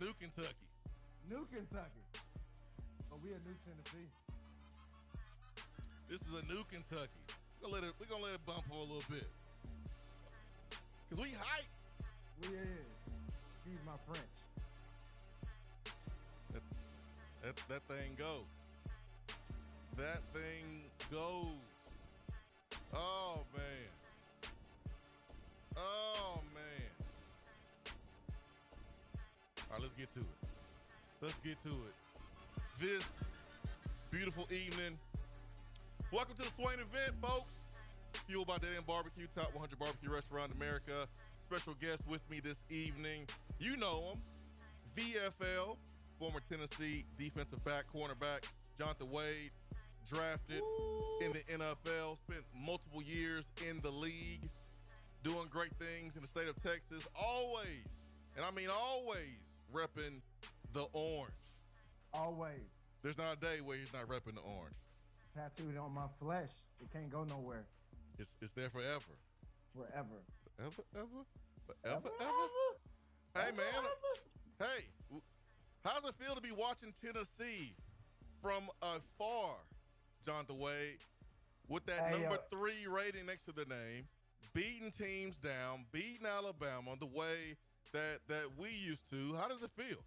New Kentucky. New Kentucky. But we a new Tennessee. This is a new Kentucky. We're gonna let it bump for a little bit. Cause we hype. We is. Excuse my French. That thing goes. That thing goes. Oh man. Oh man. All right, let's get to it. Let's get to it. This beautiful evening. Welcome to the Swain Event, folks. Fueled by Dead End Barbecue, top 100 barbecue restaurant in America. Special guest with me this evening. You know him. VFL, former Tennessee defensive back, cornerback, Jonathan Wade, drafted in the NFL, spent multiple years in the league, doing great things in the state of Texas. Always, and I mean always, repping the orange. Always. There's not a day where he's not repping the orange. Tattooed on my flesh. It can't go nowhere. It's there forever. Forever. Forever, ever? Forever, ever? Hey, man. Hey, how's it feel to be watching Tennessee from afar, Jonathan Wade, with that number 3 rating next to the name, beating teams down, beating Alabama the way that we used to? How does it feel?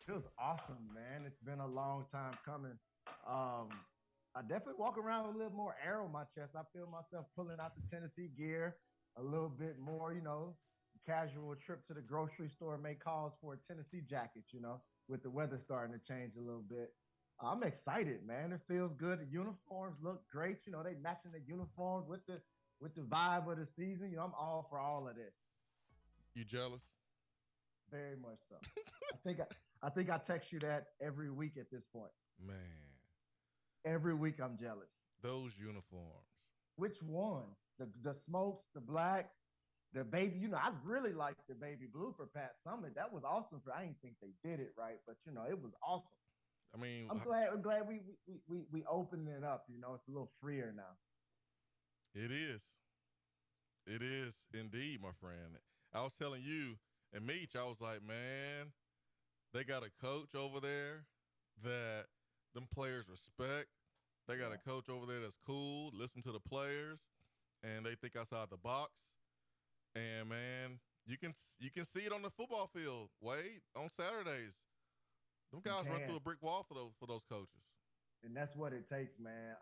Feels awesome, man. It's been a long time coming. I definitely walk around with a little more air on my chest. I feel myself pulling out the Tennessee gear a little bit more, casual trip to the grocery store may cause for a Tennessee jacket, with the weather starting to change a little bit. I'm excited, man. It feels good. The uniforms look great. They matching the uniforms with the vibe of the season. I'm all for all of this. You jealous? Very much so. I think I text you that every week at this point. Man. Every week I'm jealous. Those uniforms. Which ones? The smokes, the blacks, the baby. I really liked the baby blue for Pat Summitt. That was awesome. I didn't think they did it right, but it was awesome. I mean, I'm glad we opened it up. It's a little freer now. It is. It is indeed, my friend. I was telling you and Meech, I was like, man, they got a coach over there that them players respect. They got a coach over there that's cool, listen to the players, and they think outside the box. And, man, you can see it on the football field, Wade, on Saturdays. Them guys run through a brick wall for those coaches. And that's what it takes, man.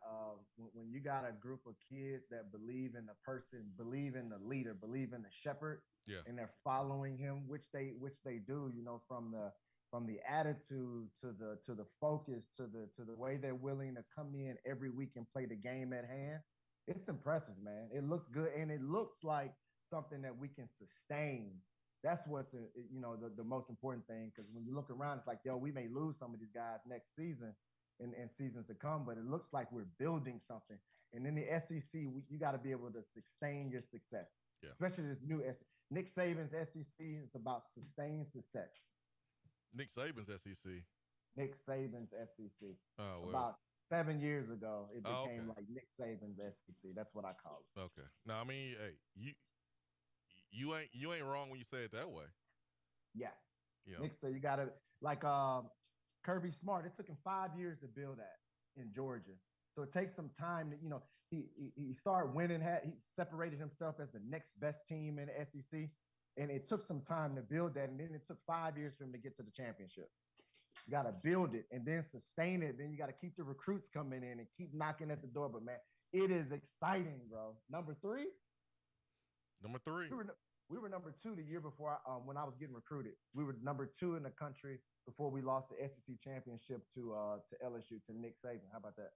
When you got a group of kids that believe in the person, believe in the leader, believe in the shepherd, and they're following him, which they do, from the attitude to the focus to the way they're willing to come in every week and play the game at hand. It's impressive, man. It looks good, and it looks like something that we can sustain. That's what's the most important thing, because when you look around, it's like, we may lose some of these guys next season and seasons to come, but it looks like we're building something. And in the SEC, you got to be able to sustain your success, especially this new Nick Saban's SEC is about sustained success. Nick Saban's SEC. Nick Saban's SEC. Oh, well. About 7 years ago, it became like Nick Saban's SEC. That's what I call it. Okay. Now, I mean, hey, you ain't wrong when you say it that way. Yeah. Nick said you got to, like Kirby Smart, it took him 5 years to build that in Georgia. So it takes some time to, he started winning. He separated himself as the next best team in the SEC. And it took some time to build that. And then it took 5 years for him to get to the championship. You got to build it and then sustain it. Then you got to keep the recruits coming in and keep knocking at the door. But, man, it is exciting, bro. Number 3? Number 3. We were number 2 the year before when I was getting recruited. We were number 2 in the country before we lost the SEC championship to LSU, to Nick Saban. How about that?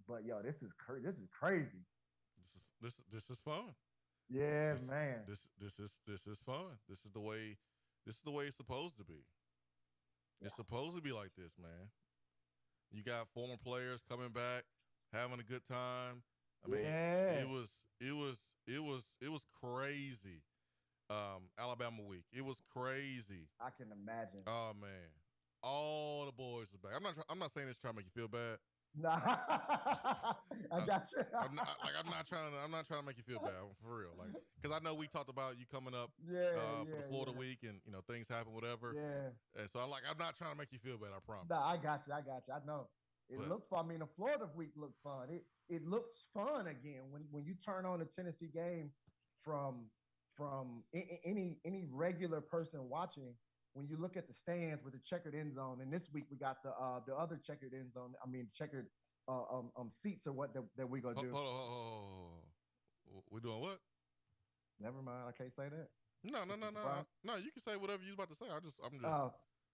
But, this is crazy. This is fun. Yeah, man. This is fun. This is the way it's supposed to be. Yeah. It's supposed to be like this, man. You got former players coming back, having a good time. I mean, it was crazy. Alabama week. It was crazy. I can imagine. Oh man. All the boys are back. I'm not saying this trying to make you feel bad. Nah, I got you. I'm not trying to make you feel bad, for real. Like, because I know we talked about you coming up for the Florida week, and things happen, whatever. Yeah. And so I'm not trying to make you feel bad. I promise. Nah, I got you. I know. It looked fun. I mean, the Florida week looked fun. It looks fun again when you turn on a Tennessee game from any regular person watching. When you look at the stands with the checkered end zone, and this week we got the other checkered end zone. I mean, checkered seats or what that we gonna do. We doing what? Never mind. I can't say that. No. You can say whatever you was about to say. I'm just.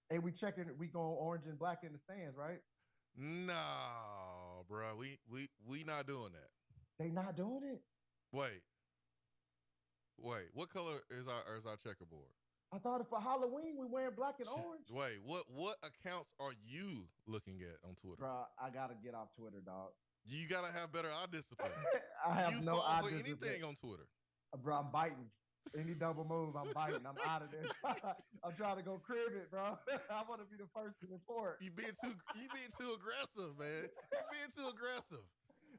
Hey, we going orange and black in the stands, right? No, bro. We not doing that. They not doing it. Wait. What color is our checkerboard? I thought for Halloween we wearing black and orange. Wait, what accounts are you looking at on Twitter? Bro, I gotta get off Twitter, dog. You gotta have better eye discipline. I have no eye discipline. Anything on Twitter. Bro, I'm biting. Any double move, I'm biting. I'm out of this. I'm trying to go crib it, bro. I want to be the first to report. You being too aggressive, man. You being too aggressive.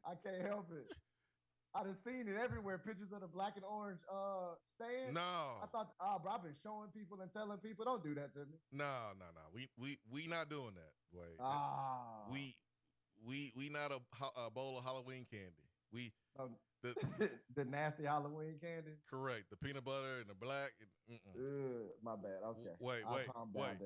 I can't help it. I done seen it everywhere. Pictures of the black and orange stand. No. I thought, bro, I've been showing people and telling people, don't do that to me. No. We not doing that. Wait. We not a bowl of Halloween candy. We the nasty Halloween candy. Correct. The peanut butter and the black. My bad. Okay. Wait.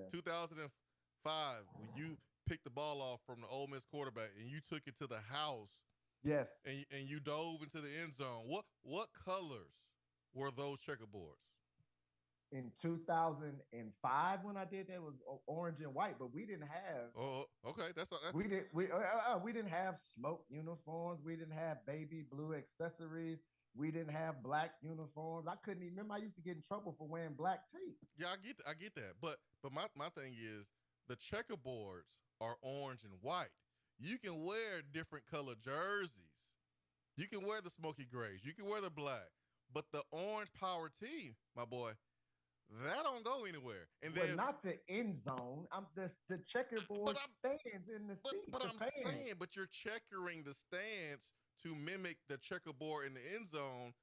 2005, when you picked the ball off from the Ole Miss quarterback and you took it to the house. Yes. And you dove into the end zone. What colors were those checkerboards? In 2005, when I did that, it was orange and white, but we didn't have. Oh, okay. We didn't have smoke uniforms. We didn't have baby blue accessories. We didn't have black uniforms. I couldn't even remember. I used to get in trouble for wearing black tape. Yeah, I get that. But my thing is the checkerboards are orange and white. You can wear different color jerseys. You can wear the smoky grays. You can wear the black. But the orange power team, my boy, that don't go anywhere. And then not the end zone. I'm the checkerboard stands in the seats. But I'm saying, but you're checkering the stands to mimic the checkerboard in the end zone.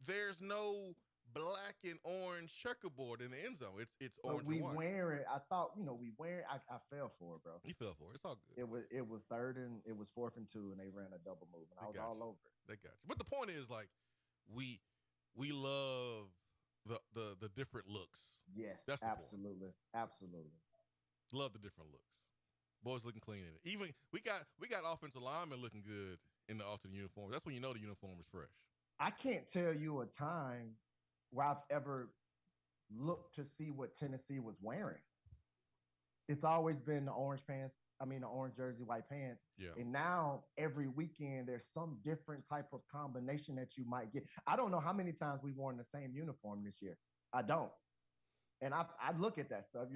There's no black and orange checkerboard in the end zone. It's orange and white. Wear it. I thought, we wear it. I fell for it, bro. You fell for it. It's all good. It was 4th and 2, and they ran a double move, and I was all over it. They got you. But the point is, like, we love the different looks. Yes, that's absolutely. Love the different looks. Boys looking clean in it. Even we got offensive linemen looking good in the alternate uniforms. That's when you know the uniform is fresh. I can't tell you a time where I've ever looked to see what Tennessee was wearing. It's always been the orange pants. I mean, the orange jersey, white pants. Yeah. And now every weekend there's some different type of combination that you might get. I don't know how many times we've worn the same uniform this year. I don't. And I look at that stuff,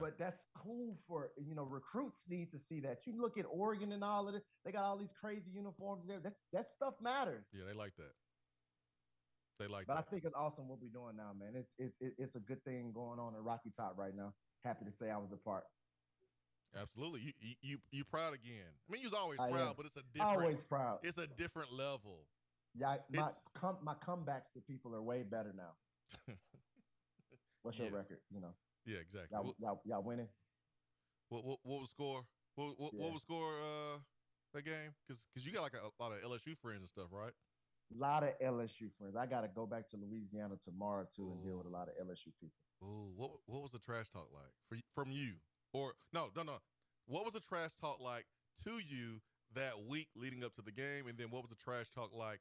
but that's cool for, recruits need to see that. You look at Oregon and all of this, they got all these crazy uniforms there. That stuff matters. Yeah, they like that. But I think it's awesome what we're doing now, man. It's a good thing going on in Rocky Top right now. Happy to say I was a part. Absolutely. You proud again. I mean, you was always proud, but it's a different. Always proud. It's a different level. Yeah, my comebacks to people are way better now. What's your record? Yeah, exactly. Y'all winning. What was score? What was score that game? Because you got like a lot of LSU friends and stuff, right? A lot of LSU friends. I got to go back to Louisiana tomorrow too and deal with a lot of LSU people. Ooh, what was the trash talk like from you? Or no. What was the trash talk like to you that week leading up to the game, and then what was the trash talk like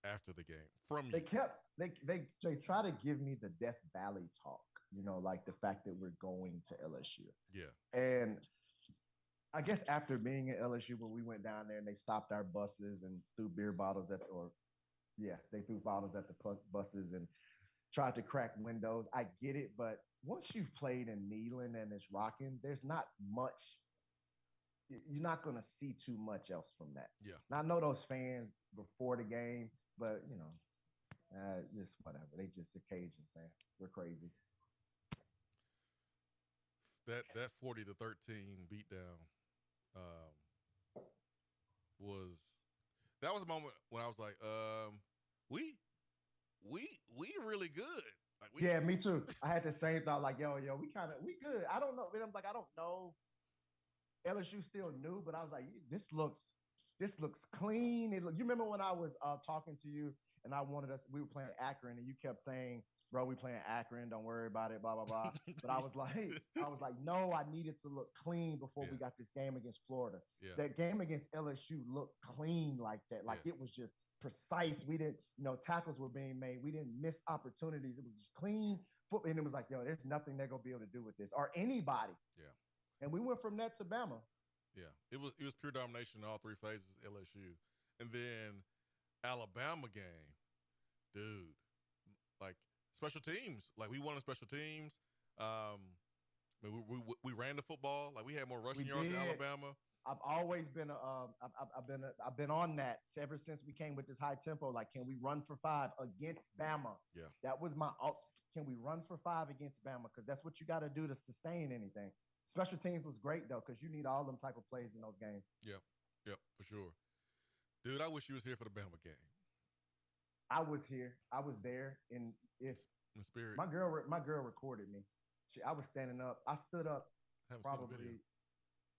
after the game from you? They try to give me the Death Valley talk, like the fact that we're going to LSU. Yeah. And I guess after being at LSU, when we went down there and they stopped our buses and threw beer bottles they threw bottles at the buses and tried to crack windows. I get it, but once you've played in Neyland and it's rocking, there's not much. You're not going to see too much else from that. Yeah. Now, I know those fans before the game, but, just whatever. They just the Cajuns, man. We're crazy. That 40-13 beatdown that was a moment when I was like, we really good. Like yeah, me too. I had the same thought, like, yo, we good. I don't know. I'm like, I don't know. LSU still new, but I was like, this looks clean. You remember when I was talking to you and we were playing Akron, and you kept saying, bro, we playing Akron, don't worry about it, blah, blah, blah. But I was like, no, I needed to look clean before we got this game against Florida. Yeah. That game against LSU looked clean like that. Like it was just precise. We didn't, tackles were being made. We didn't miss opportunities. It was just clean football. And it was like, yo, there's nothing they're gonna be able to do with this or anybody. Yeah. And we went from that to Bama. Yeah. It was pure domination in all three phases, LSU. And then Alabama game, dude, like special teams. Like we won on special teams. I mean, we ran the football. Like we had more rushing yards than Alabama. I've always been I've been on that ever since we came with this high tempo. Like, can we run for 5 against Bama? Yeah, that was my. Can we run for 5 against Bama? Because that's what you got to do to sustain anything. Special teams was great though, because you need all them type of plays in those games. Yeah, for sure. Dude, I wish you was here for the Bama game. I was here. I was there in spirit. My girl recorded me. I was standing up. I stood up probably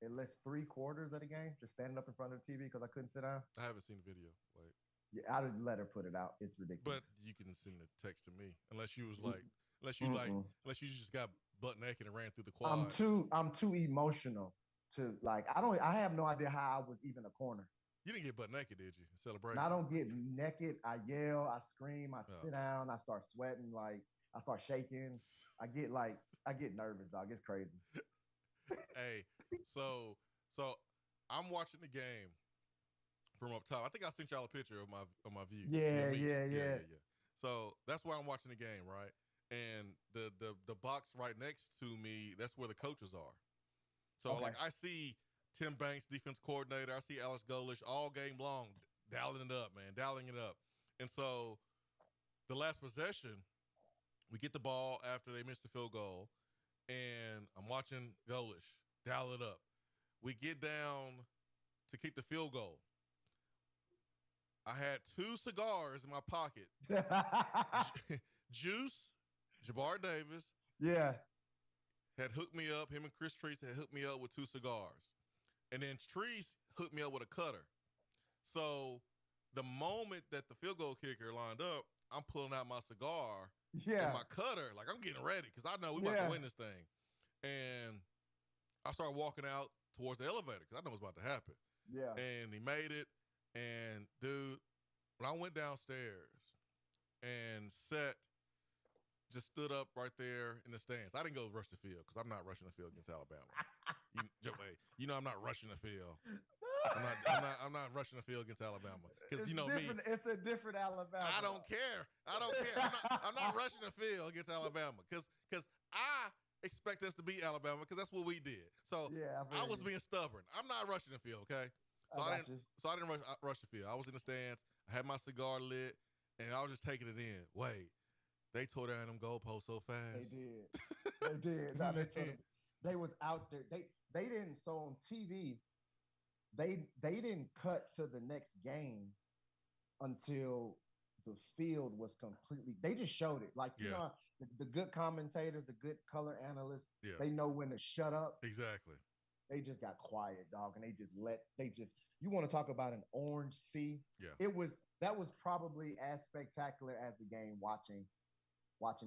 at least 3/4 of the game, just standing up in front of the TV because I couldn't sit down. I haven't seen the video. Wait. Yeah, I'd let her put it out. It's ridiculous. But you can send a text to me unless you was like, unless you just got butt naked and ran through the quad. I'm too emotional to like. I have no idea how I was even a corner. You didn't get butt naked, did you? Celebration. I don't get naked. I yell. I scream. I sit down. I start sweating. Like I start shaking. I get nervous, dog. It's crazy. Hey, so I'm watching the game from up top. I think I sent y'all a picture of my view. Yeah. So that's why I'm watching the game, right? And the box right next to me, that's where the coaches are. So like I see Tim Banks, defense coordinator. I see Alex Golish all game long, dialing it up, man, dialing it up. And so the last possession, we get the ball after they missed the field goal, and I'm watching Golish dial it up. We get down to kick the field goal. I had 2 cigars in my pocket. Juice, Jabbar Davis, had hooked me up. Him and Chris Treese had hooked me up with 2 cigars. And then Treese hooked me up with a cutter. So the moment that the field goal kicker lined up, I'm pulling out my cigar and my cutter. Like, I'm getting ready because I know we're about to win this thing. And I started walking out towards the elevator because I know what's about to happen. Yeah. And he made it. And, dude, when I went downstairs and Seth just stood up right there in the stands. I didn't go rush the field because I'm not rushing the field against Alabama. You know I'm not rushing the field. I'm not rushing the field against Alabama because you know me. It's a different Alabama. I don't care. I'm not rushing the field against Alabama because I expect us to beat Alabama because that's what we did. So I was being stubborn. I'm not rushing the field, okay? So I didn't rush the field. I was in the stands. I had my cigar lit, and I was just taking it in. Wait, they tore down them goalposts so fast. They did. No, they was out there. They didn't. So on TV, they didn't cut to the next game until the field was completely. They just showed it. Like you know, the good commentators, the good color analysts, they know when to shut up. Exactly. They just got quiet, dog, and you want to talk about an orange sea. Yeah. That was probably as spectacular as the game watching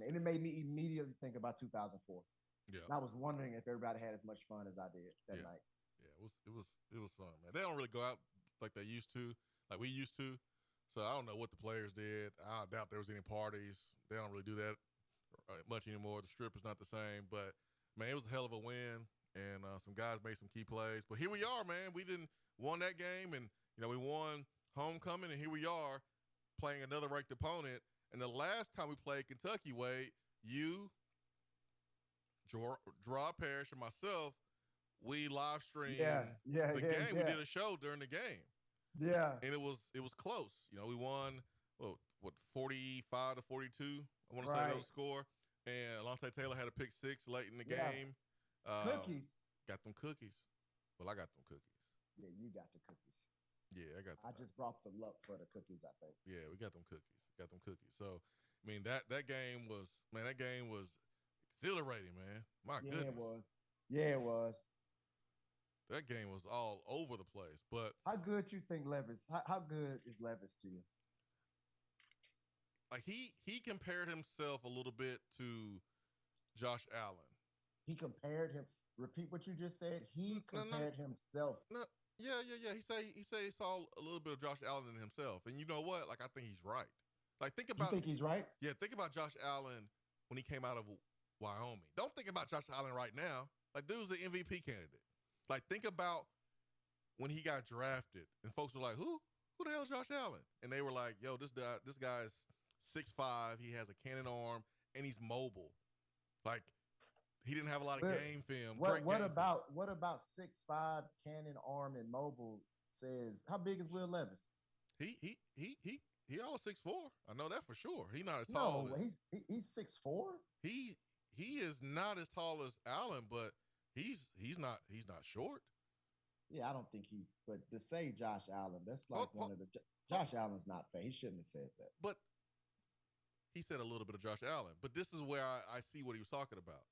it. And it made me immediately think about 2004. Yeah. And I was wondering if everybody had as much fun as I did that night. Yeah, it was fun, man. They don't really go out like they used to, like we used to. So I don't know what the players did. I doubt there was any parties. They don't really do that much anymore. The strip is not the same, but man, it was a hell of a win. And some guys made some key plays. But here we are, man. We didn't won that game, and we won homecoming, and here we are playing another ranked opponent. And the last time we played Kentucky, Wade, you, Gerard Parrish, and myself, we live streamed the game. We did a show during the game. Yeah. And it was close. We won 45-42. I want to say that was the score. And Alontae Taylor had a pick 6 late in the game. Cookies. Got them cookies. Well, I got them cookies. Yeah, you got the cookies. Yeah, I got. I just brought the luck for the cookies, I think. Yeah, we got them cookies. So, I mean, that game was exhilarating, man. My goodness. It was. Yeah, it was. That game was all over the place. But how good you think Levis? How good is Levis to you? Like he compared himself a little bit to Josh Allen. He compared him. Repeat what you just said. He compared himself. No, yeah. He say he saw a little bit of Josh Allen in himself, and you know what? Like I think he's right. Like think about. You think he's right? Yeah, think about Josh Allen when he came out of Wyoming. Don't think about Josh Allen right now. Like dude was an MVP candidate. Like think about when he got drafted, and folks were like, "Who the hell is Josh Allen?" And they were like, "Yo, this guy's 6'5". He has a cannon arm, and he's mobile. Like he didn't have a lot of game film. What about 6'5", cannon arm, and mobile? Says how big is Will Levis? He all 6'4". I know that for sure. He's not as tall. No, he's 6'4". He is not as tall as Allen, but he's not short. Yeah, I don't think he's. But to say Josh Allen, that's like Josh Allen's not fair. He shouldn't have said that. But he said a little bit of Josh Allen. But this is where I see what he was talking about.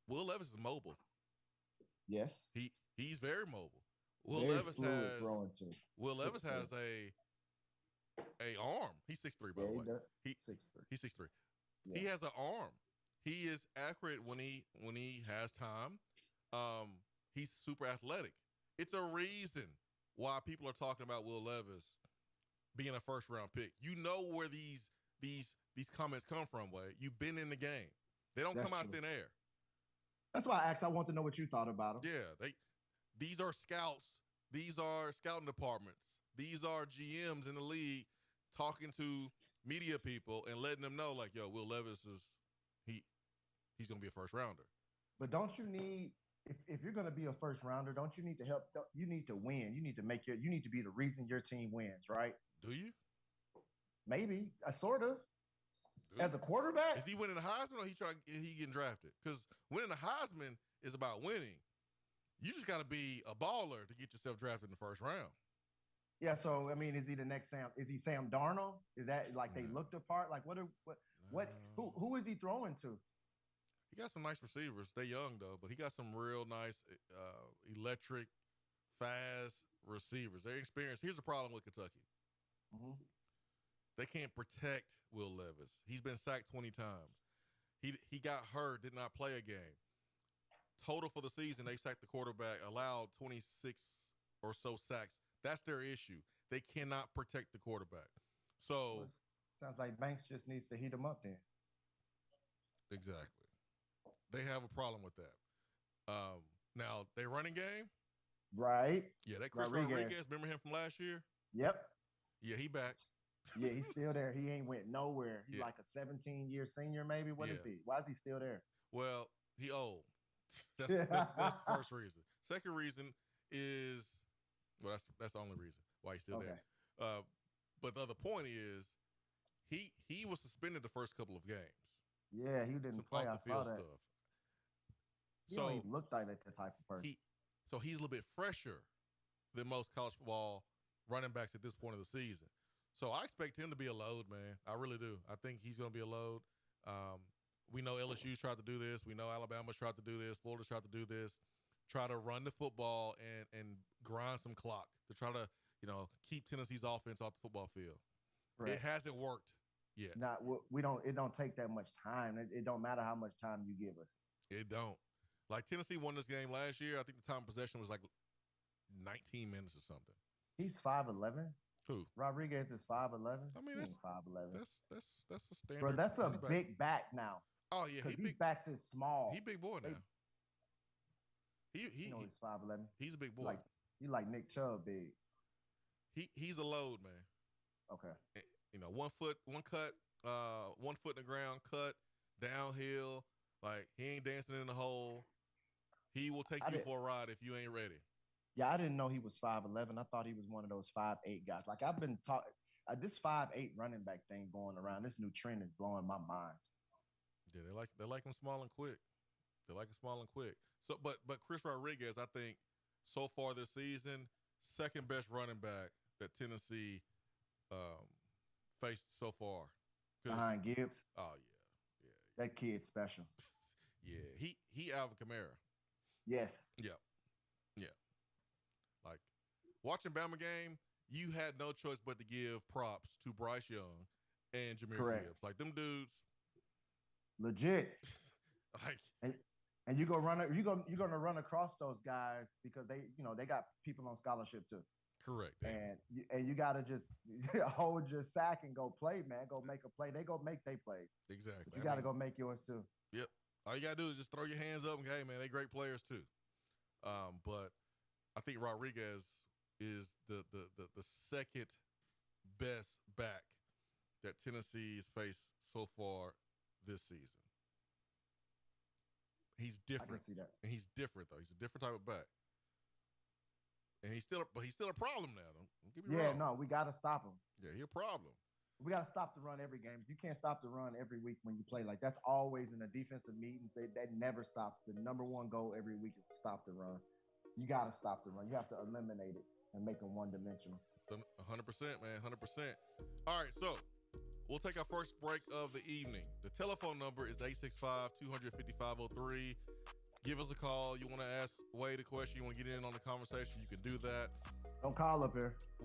Will Levis is mobile. Yes, he's very mobile. Will Levis has a arm. He's 6'3", by the way. He's 6'3". He's 6'3". Yeah. He has an arm. He is accurate when he has time. He's super athletic. It's a reason why people are talking about Will Levis being a first round pick. You know where these comments come from, Wade. You've been in the game. They don't come out thin air. That's why I asked. I want to know what you thought about him. Yeah, these are scouts. These are scouting departments. These are GMs in the league talking to media people and letting them know, like, yo, Will Levis he's going to be a first rounder. But don't you need, if you're going to be a first rounder, don't you need to help? You need to win. You need to be the reason your team wins, right? Do you? Maybe, sort of. As a quarterback? Is he winning the Heisman or he getting drafted? Because winning the Heisman is about winning. You just got to be a baller to get yourself drafted in the first round. Yeah, so I mean, is he the next Sam? Is he Sam Darnold? Is that like they looked apart? Like who is he throwing to? He got some nice receivers. They're young though, but he got some real nice, electric, fast receivers. They're experienced. Here's the problem with Kentucky. Mm-hmm. They can't protect Will Levis. He's been sacked 20 times. He got hurt, did not play a game. Total for the season, they sacked the quarterback, allowed 26 or so sacks. That's their issue. They cannot protect the quarterback. So sounds like Banks just needs to heat him up then. Exactly. They have a problem with that. Now, their running game. Right. Yeah, that Chris Rodriguez, remember him from last year? Yep. Yeah, he back. Yeah, he's still there. He ain't went nowhere. He's like a 17-year senior, maybe. What is he? Why is he still there? Well, he old. That's the first reason. Second reason is, well, that's the only reason why he's still there. But the other point is, he was suspended the first couple of games. Yeah, he didn't play. I saw that. Stuff. He don't even look like that type of person. So he's a little bit fresher than most college football running backs at this point of the season. So I expect him to be a load, man. I really do. I think he's going to be a load. We know LSU's tried to do this. We know Alabama's tried to do this. Florida's tried to do this. Try to run the football and grind some clock to try to, keep Tennessee's offense off the football field. Right. It hasn't worked yet. It don't take that much time. It don't matter how much time you give us. It don't. Like Tennessee won this game last year. I think the time of possession was like 19 minutes or something. He's 5'11". Who? Rodriguez is 5'11". I mean, that's 5'11". That's a standard. Bro, that's a big back now. Oh yeah, these backs is small. He big boy now. He's 5'11". He's a big boy. He like Nick Chubb big. He's a load, man. Okay. 1 foot, 1 cut, 1 foot in the ground, cut downhill. Like he ain't dancing in the hole. He will take you for a ride if you ain't ready. Yeah, I didn't know he was 5'11". I thought he was one of those 5'8" guys. Like I've been talking, this 5'8" running back thing going around. This new trend is blowing my mind. Yeah, they like him small and quick. They like him small and quick. So, but Chris Rodriguez, I think, so far this season, second best running back that Tennessee faced so far. Behind Gibbs? Oh, yeah. That kid's special. Yeah, he Alvin Kamara. Yes. Yeah. Like, watching Bama game, you had no choice but to give props to Bryce Young and Jahmyr Gibbs. Like, them dudes. Legit. Like, and you're gonna run across those guys because they got people on scholarship too. Correct. And you gotta just hold your sack and go play, man. Go make a play. They go make their plays. Exactly. But you gotta go make yours too. Yep. All you gotta do is just throw your hands up and hey, man, they great players too. But I think Rodriguez is the second best back that Tennessee has faced so far this season. He's different. I can see that. And he's different though. He's a different type of back. And he's still a problem now. Don't get me wrong. Yeah, no, we gotta stop him. Yeah, he's a problem. We gotta stop the run every game. If you can't stop the run every week when you play, like that's always in the defensive meetings. That never stops. The number one goal every week is to stop the run. You gotta stop the run. You have to eliminate it and make them one-dimensional. 100%, man, 100%. All right, so we'll take our first break of the evening. The telephone number is 865-250-5503. Give us a call. You want to ask Wade a question, you want to get in on the conversation, you can do that. Don't call up here. I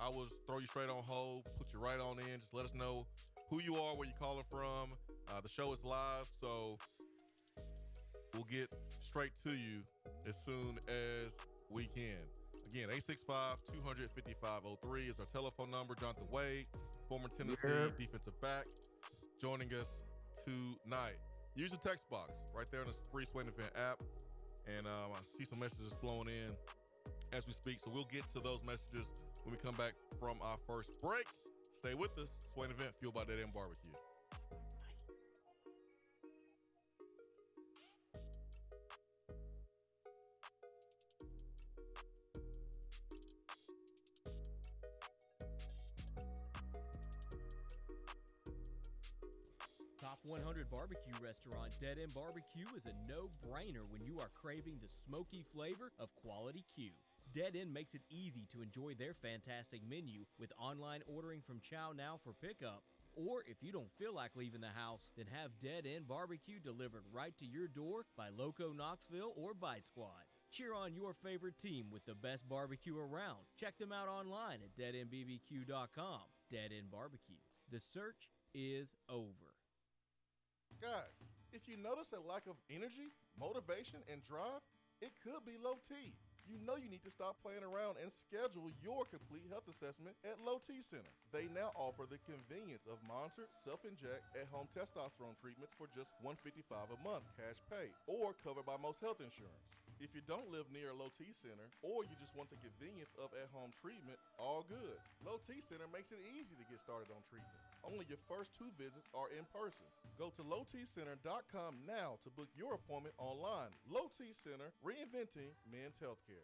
will throw you straight on hold, put you right on in. Just let us know who you are, where you're calling from. The show is live, so we'll get straight to you as soon as we can. Again, 865-250-5503 is our telephone number. Jonathan Wade, former Tennessee defensive back, joining us tonight. Use the text box right there on the free Swain Event app. And I see some messages flowing in as we speak. So we'll get to those messages when we come back from our first break. Stay with us. Swain Event, fueled by Dead End Barbecue. Top 100 barbecue restaurant Dead End Barbecue is a no-brainer when you are craving the smoky flavor of quality Q. Dead End makes it easy to enjoy their fantastic menu with online ordering from Chow Now for pickup. Or if you don't feel like leaving the house, then have Dead End Barbecue delivered right to your door by Loco Knoxville or Bite Squad. Cheer on your favorite team with the best barbecue around. Check them out online at deadendbbq.com. Dead End Barbecue. The search is over. Guys, if you notice a lack of energy, motivation, and drive, it could be low T. You know you need to stop playing around and schedule your complete health assessment at Low T Center. They now offer the convenience of monitored self-inject at-home testosterone treatments for just $155 a month, cash pay, or covered by most health insurance. If you don't live near a Low T Center, or you just want the convenience of at-home treatment, all good. Low T Center makes it easy to get started on treatment. Only your first 2 visits are in person. Go to lowtcenter.com now to book your appointment online. Low T Center, reinventing men's healthcare.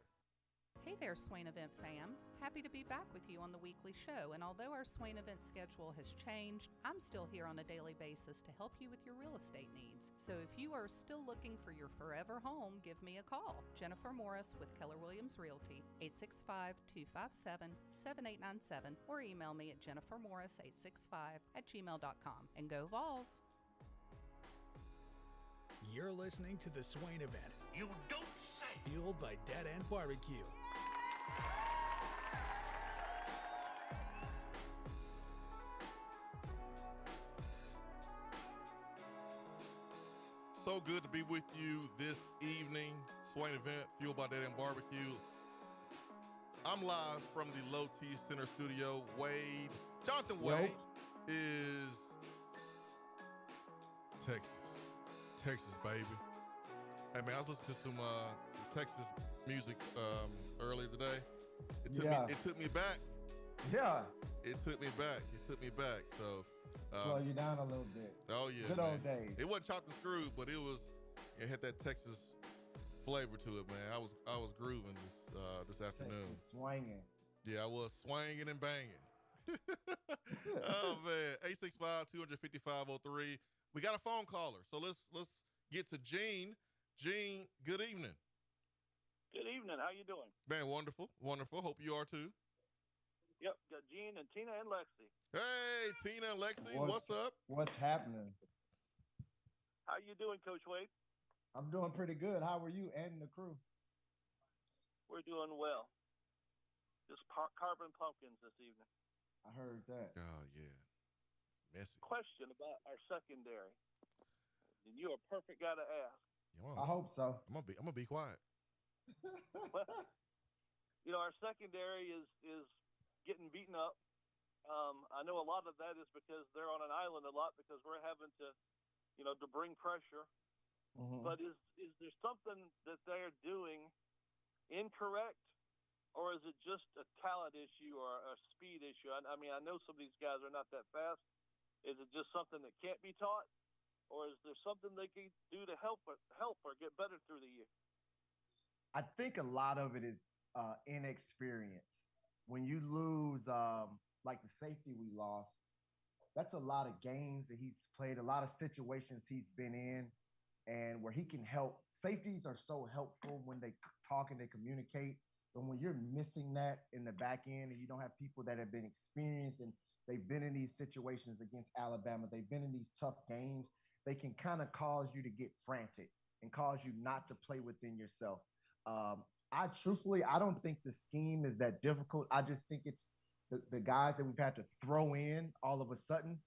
Hey there, Swain Event fam. Happy to be back with you on the weekly show, and although our Swain Event schedule has changed, I'm still here on a daily basis to help you with your real estate needs. So if you are still looking for your forever home, give me a call. Jennifer Morris with Keller Williams Realty, 865-257-7897, or email me at jennifermorris865@gmail.com. And go Vols! You're listening to the Swain Event. You don't say! Fueled by Dead End Barbecue. So good to be with you this evening. Swain Event, fueled by Dead End Barbecue. I'm live from the Low T Center studio. Jonathan Wade is Texas, baby. Hey, man, I was listening to some Texas music earlier today. It took me back. Yeah. It took me back. So slow you down a little bit. Oh yeah, good old days. It wasn't chopped and screwed, but it had that Texas flavor to it, man. I was grooving this afternoon. Texas swinging. Yeah, I was swinging and banging. Oh man, 865-250-5503. We got a phone caller, so let's get to Gene. Gene, good evening. Good evening. How you doing? Man, wonderful. Wonderful. Hope you are too. Yep, got Gene and Tina and Lexi. Hey, Tina and Lexi, what's up? What's happening? How you doing, Coach Wade? I'm doing pretty good. How are you and the crew? We're doing well. Just carving pumpkins this evening. I heard that. Oh, yeah. It's messy. Question about our secondary. And you're a perfect guy to ask. I hope so. I'm gonna be quiet. Well, our secondary is getting beaten up. I know a lot of that is because they're on an island a lot because we're having to bring pressure. Mm-hmm. But is there something that they're doing incorrect, or is it just a talent issue or a speed issue? I mean, I know some of these guys are not that fast. Is it just something that can't be taught, or is there something they can do to help or get better through the year? I think a lot of it is inexperience. When you lose, like the safety we lost, that's a lot of games that he's played, a lot of situations he's been in, and where he can help. Safeties are so helpful when they talk and they communicate. But when you're missing that in the back end and you don't have people that have been experienced and they've been in these situations against Alabama, they've been in these tough games, they can kind of cause you to get frantic and cause you not to play within yourself. I don't think the scheme is that difficult. I just think it's the guys that we've had to throw in all of a sudden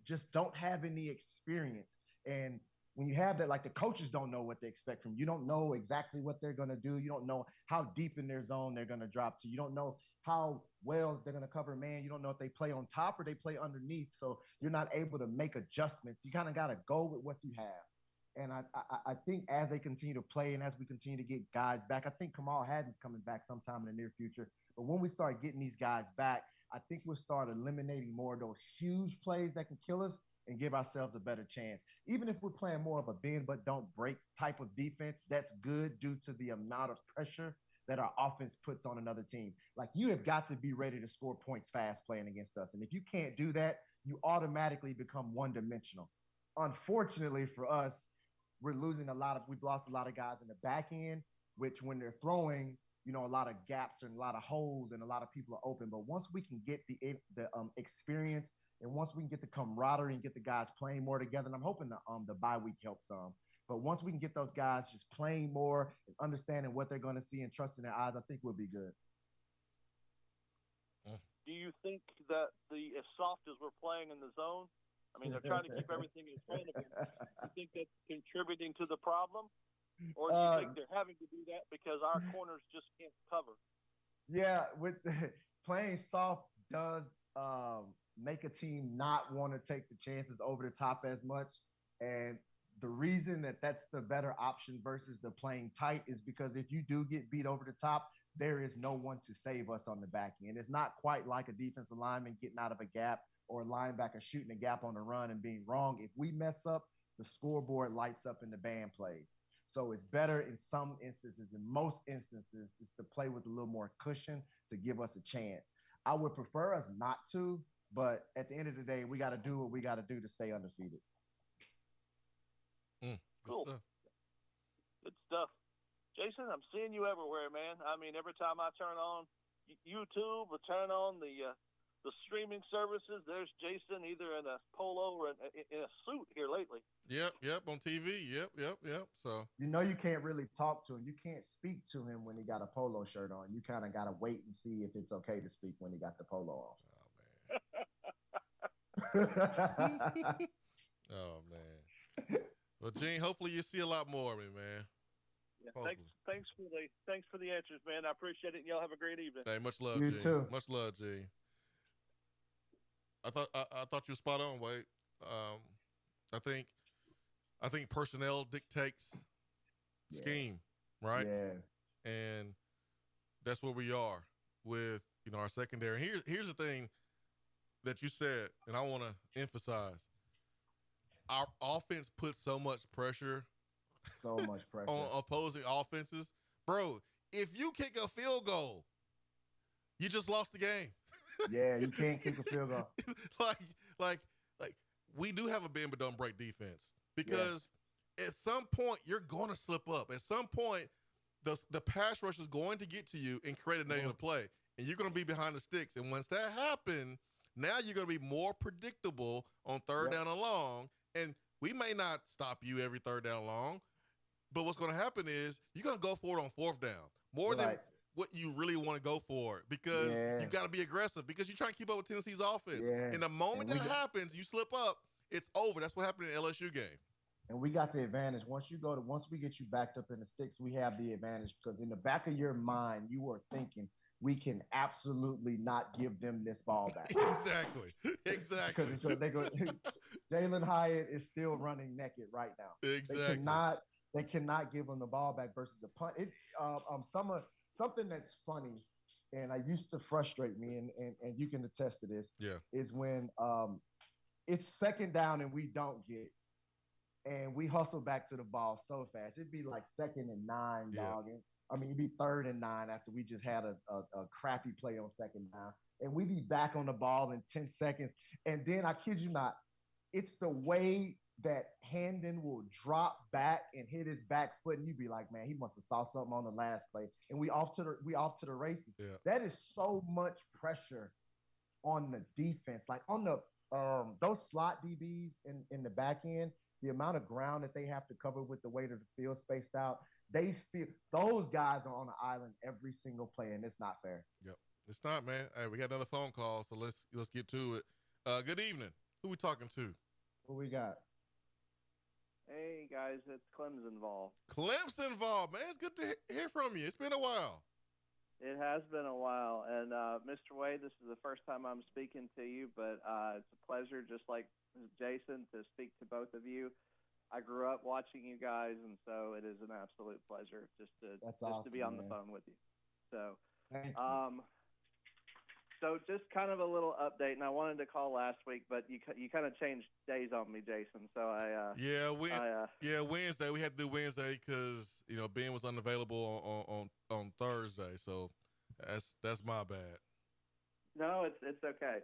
just don't have any experience. And when you have that, like the coaches don't know what they expect from you. You don't know exactly what they're going to do. You don't know how deep in their zone they're going to drop to. You don't know how well they're going to cover man. You don't know if they play on top or they play underneath. So you're not able to make adjustments. You kind of got to go with what you have. And I think as they continue to play and as we continue to get guys back, I think Kamal Haddon's coming back sometime in the near future. But when we start getting these guys back, I think we'll start eliminating more of those huge plays that can kill us and give ourselves a better chance. Even if we're playing more of a bend but don't break type of defense, that's good due to the amount of pressure that our offense puts on another team. Like, you have got to be ready to score points fast playing against us. And if you can't do that, you automatically become one-dimensional. Unfortunately for us, we've lost a lot of guys in the back end, which when they're throwing, a lot of gaps and a lot of holes and a lot of people are open. But once we can get the experience and once we can get the camaraderie and get the guys playing more together, and I'm hoping the bye week helps some. But once we can get those guys just playing more and understanding what they're going to see and trusting their eyes, I think we'll be good. Do you think that as soft as we're playing in the zone, I mean, they're trying to keep everything in front of them. You think that's contributing to the problem? Or do you think they're having to do that because our corners just can't cover? Yeah, with playing soft does make a team not want to take the chances over the top as much. And the reason that that's the better option versus the playing tight is because if you do get beat over the top, there is no one to save us on the back end. It's not quite like a defensive lineman getting out of a gap or a linebacker shooting a gap on the run and being wrong. If we mess up, the scoreboard lights up and the band plays. So it's better in some instances, in most instances, is to play with a little more cushion to give us a chance. I would prefer us not to, but at the end of the day, we got to do what we got to do to stay undefeated. Cool. Good stuff. Jason, I'm seeing you everywhere, man. I mean, every time I turn on YouTube or turn on the streaming services, there's Jason either in a polo or in a suit here lately. Yep, on TV. Yep. So you can't really talk to him. You can't speak to him when he got a polo shirt on. You kind of got to wait and see if it's okay to speak when he got the polo on. Oh man. Well, Gene, hopefully you see a lot more of me, man. Yeah, thanks for the answers, man. I appreciate it. And y'all have a great evening. Hey, much love, you Gene. Too. Much love, Gene. I thought you were spot on, Wade. I think personnel dictates scheme, right? Yeah. And that's where we are with our secondary. Here's the thing that you said, and I want to emphasize: our offense puts so much pressure. So much pressure on opposing offenses, bro. If you kick a field goal, you just lost the game. Yeah, you can't kick a field goal. like we do have a bend but don't break defense because at some point you're going to slip up. At some point, the pass rush is going to get to you and create a negative play, and you're going to be behind the sticks. And once that happens, now you're going to be more predictable on third down and long. And we may not stop you every third down and long, but what's going to happen is you're going to go for it on fourth down more than what you really want to go for, because you got to be aggressive, because you're trying to keep up with Tennessee's offense. And the moment that happens, you slip up, it's over. That's what happened in the LSU game. And we got the advantage. Once we get you backed up in the sticks, we have the advantage, because in the back of your mind, you are thinking, we can absolutely not give them this ball back. Exactly. Because they go. Jalen Hyatt is still running naked right now. Exactly. They cannot give him the ball back versus a punt. Something that's funny, and I used to frustrate me, and you can attest to this. Yeah. Is when it's second down and we don't get, and we hustle back to the ball so fast. It'd be like 2nd and 9, dog. I mean, it'd be 3rd and 9 after we just had a crappy play on second down. And we'd be back on the ball in 10 seconds. And then, I kid you not, it's the way that Hamden will drop back and hit his back foot, and you'd be like, man, he must have saw something on the last play. And we off to the races. Yeah. That is so much pressure on the defense. Like on the those slot DBs in the back end, the amount of ground that they have to cover with the way that the field's spaced out, they feel those guys are on the island every single play, and it's not fair. Yep, it's not, man. Hey, we got another phone call, so let's get to it. Good evening. Who we talking to? Who we got? Hey guys, it's Clemsonville. Clemsonville, man. It's good to hear from you. It's been a while. It has been a while, and Mr. Wade, this is the first time I'm speaking to you, but it's a pleasure, just like Jason, to speak to both of you. I grew up watching you guys, and so it is an absolute pleasure just to be on the phone with you. So, so just kind of a little update, and I wanted to call last week, but you kind of changed days on me, Jason. So Wednesday we had to do Wednesday because Ben was unavailable on Thursday, so that's my bad. No, it's okay.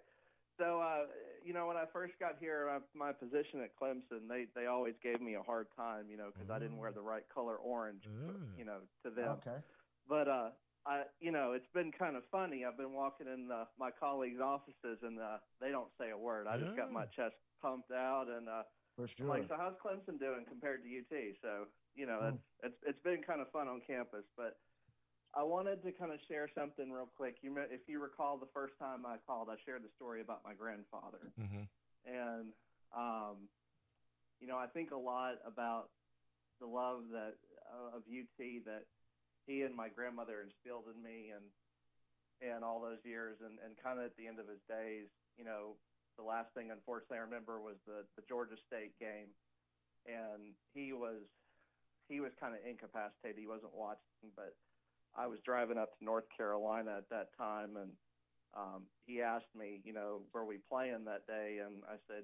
So when I first got here, my position at Clemson, they always gave me a hard time, because I didn't wear the right color orange, to them. Okay. But it's been kind of funny. I've been walking in my colleagues' offices, and they don't say a word. I just got my chest pumped out, and for sure. Like, so how's Clemson doing compared to UT? So it's been kind of fun on campus. But I wanted to kind of share something real quick. If you recall, the first time I called, I shared the story about my grandfather, and I think a lot about the love of UT that he and my grandmother instilled in me, and all those years, and kind of at the end of his days, the last thing, unfortunately, I remember was the Georgia State game, and he was kind of incapacitated. He wasn't watching, but I was driving up to North Carolina at that time, and he asked me, were we playing that day? And I said,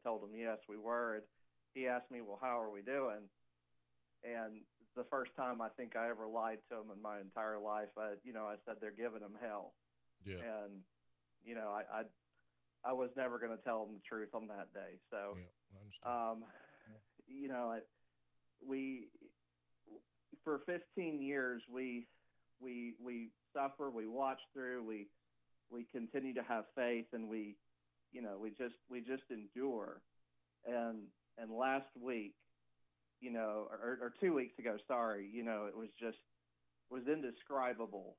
told him yes, we were. And he asked me, well, how are we doing? And the first time I think I ever lied to him in my entire life, I said they're giving him hell. Yeah. And I was never going to tell him the truth on that day. So, I understand. We for 15 years we suffer, we watch through, we continue to have faith, and we just endure. And last week, or 2 weeks ago, sorry, it was indescribable.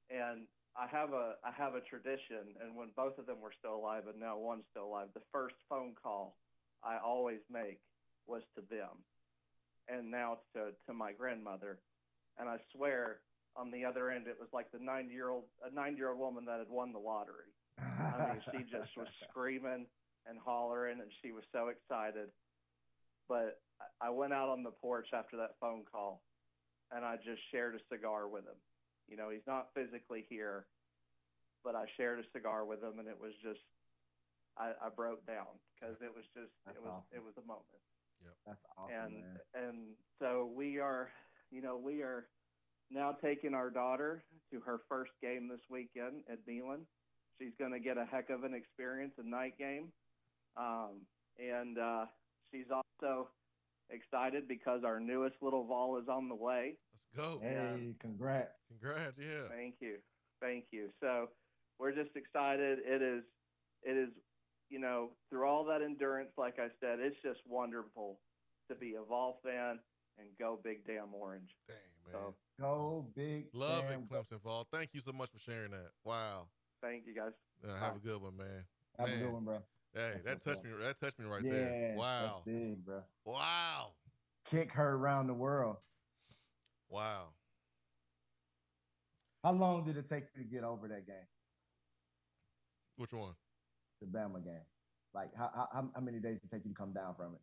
And I have a tradition, and when both of them were still alive, and now one's still alive, the first phone call I always make was to them, and now to my grandmother. And I swear, on the other end, it was like a 9-year-old woman that had won the lottery. I mean, she just was screaming and hollering, and she was so excited. But I went out on the porch after that phone call, and I just shared a cigar with him. He's not physically here, but I shared a cigar with him, and it was just, I broke down because it was just, awesome. It was a moment. Yep. That's awesome, and so we are now taking our daughter to her first game this weekend at Neyland. She's going to get a heck of an experience, a night game. And she's also excited because our newest little Vol is on the way. Let's go. Hey, congrats. Congrats, yeah. Thank you. So we're just excited. It is, through all that endurance, like I said, it's just wonderful to be a Vol fan and go Big Damn Orange. Dang, man. So, go Big Love Damn. it, Clemson Vol. Thank you so much for sharing that. Wow. Thank you, guys. Have a good one, man. Have a good one, bro. Hey, That's that touched me. That touched me right yeah, there. Wow. That's big, bro. Wow. Kick her around the world. Wow. How long did it take you to get over that game? Which one? The Bama game. Like how many days did it take you to come down from it?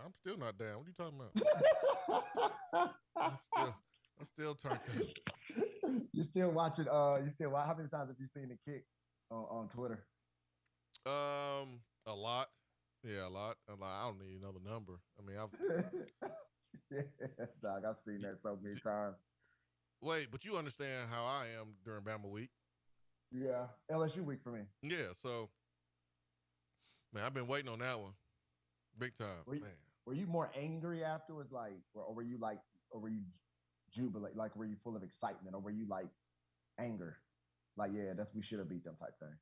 I'm still not down. What are you talking about? I'm still turned up. You still watching? How many times have you seen the kick on Twitter? A lot. Yeah, a lot. I don't need another number. I mean, Dog, I've seen that so many times. Wait, but you understand how I am during Bama week. Yeah, LSU week for me. Yeah, so, man, I've been waiting on that one. Big time, Were you more angry afterwards, or were you jubilant, like were you full of excitement, or were you like anger? Like, yeah, we should have beat them type thing.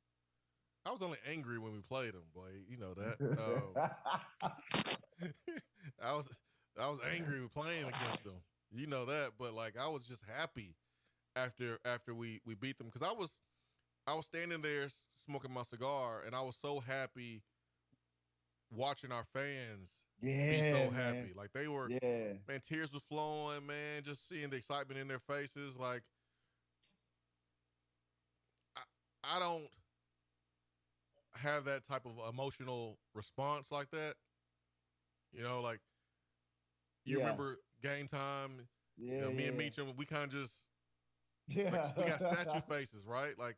I was only angry when we played them, boy. You know that. I was angry with playing against them. You know that, but like I was just happy after we beat them because I was standing there smoking my cigar and I was so happy watching our fans be so happy. Man. Like they were, man, tears was flowing, man, just seeing the excitement in their faces. Like I don't have that type of emotional response like that. You know, like you remember game time. Yeah, you know, me and Meacham, we kind of just we got statue faces, right? Like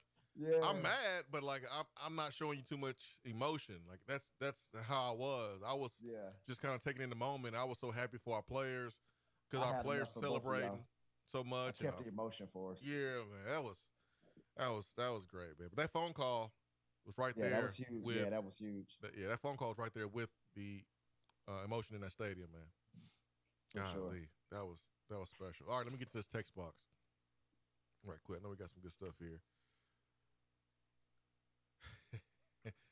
I'm mad, but like I'm not showing you too much emotion. Like that's how I was. I was just kind of taking in the moment. I was so happy for our players because our players were celebrating so much. I kept the emotion for us. Yeah, man, that was great, man. But that phone call was right there. That was huge. That was huge. That phone call was right there with the emotion in that stadium, man. Golly, that was special. All right, let me get to this text box right quick. I know we got some good stuff here.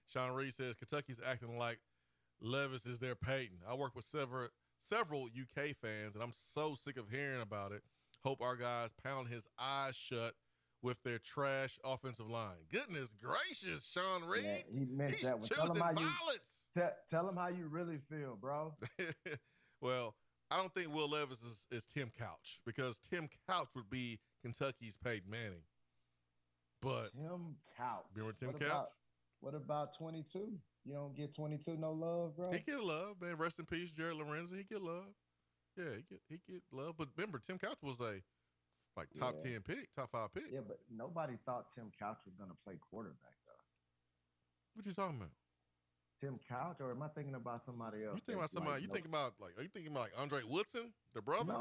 Sean Reed says Kentucky's acting like Levis is their Peyton. I work with several UK fans, and I'm so sick of hearing about it. Hope our guys pound his eyes shut with their trash offensive line. Goodness gracious, Sean Reed. Yeah, he meant He's that one. choosing violence. Tell him how you really feel, bro. Well, I don't think Will Levis is Tim Couch because Tim Couch would be Kentucky's Peyton Manning. But Tim Couch. Remember Tim Couch? What about 22? You don't get 22 no love, bro? He get love, man. Rest in peace, Jared Lorenzo. He get love. Yeah, he get love. But remember, Tim Couch was a top 10 pick, top 5 pick. Yeah, but nobody thought Tim Couch was going to play quarterback, though. What you talking about? Tim Couch, or am I thinking about somebody else? You thinking about somebody? Are you thinking about like Andre Woodson, the brother?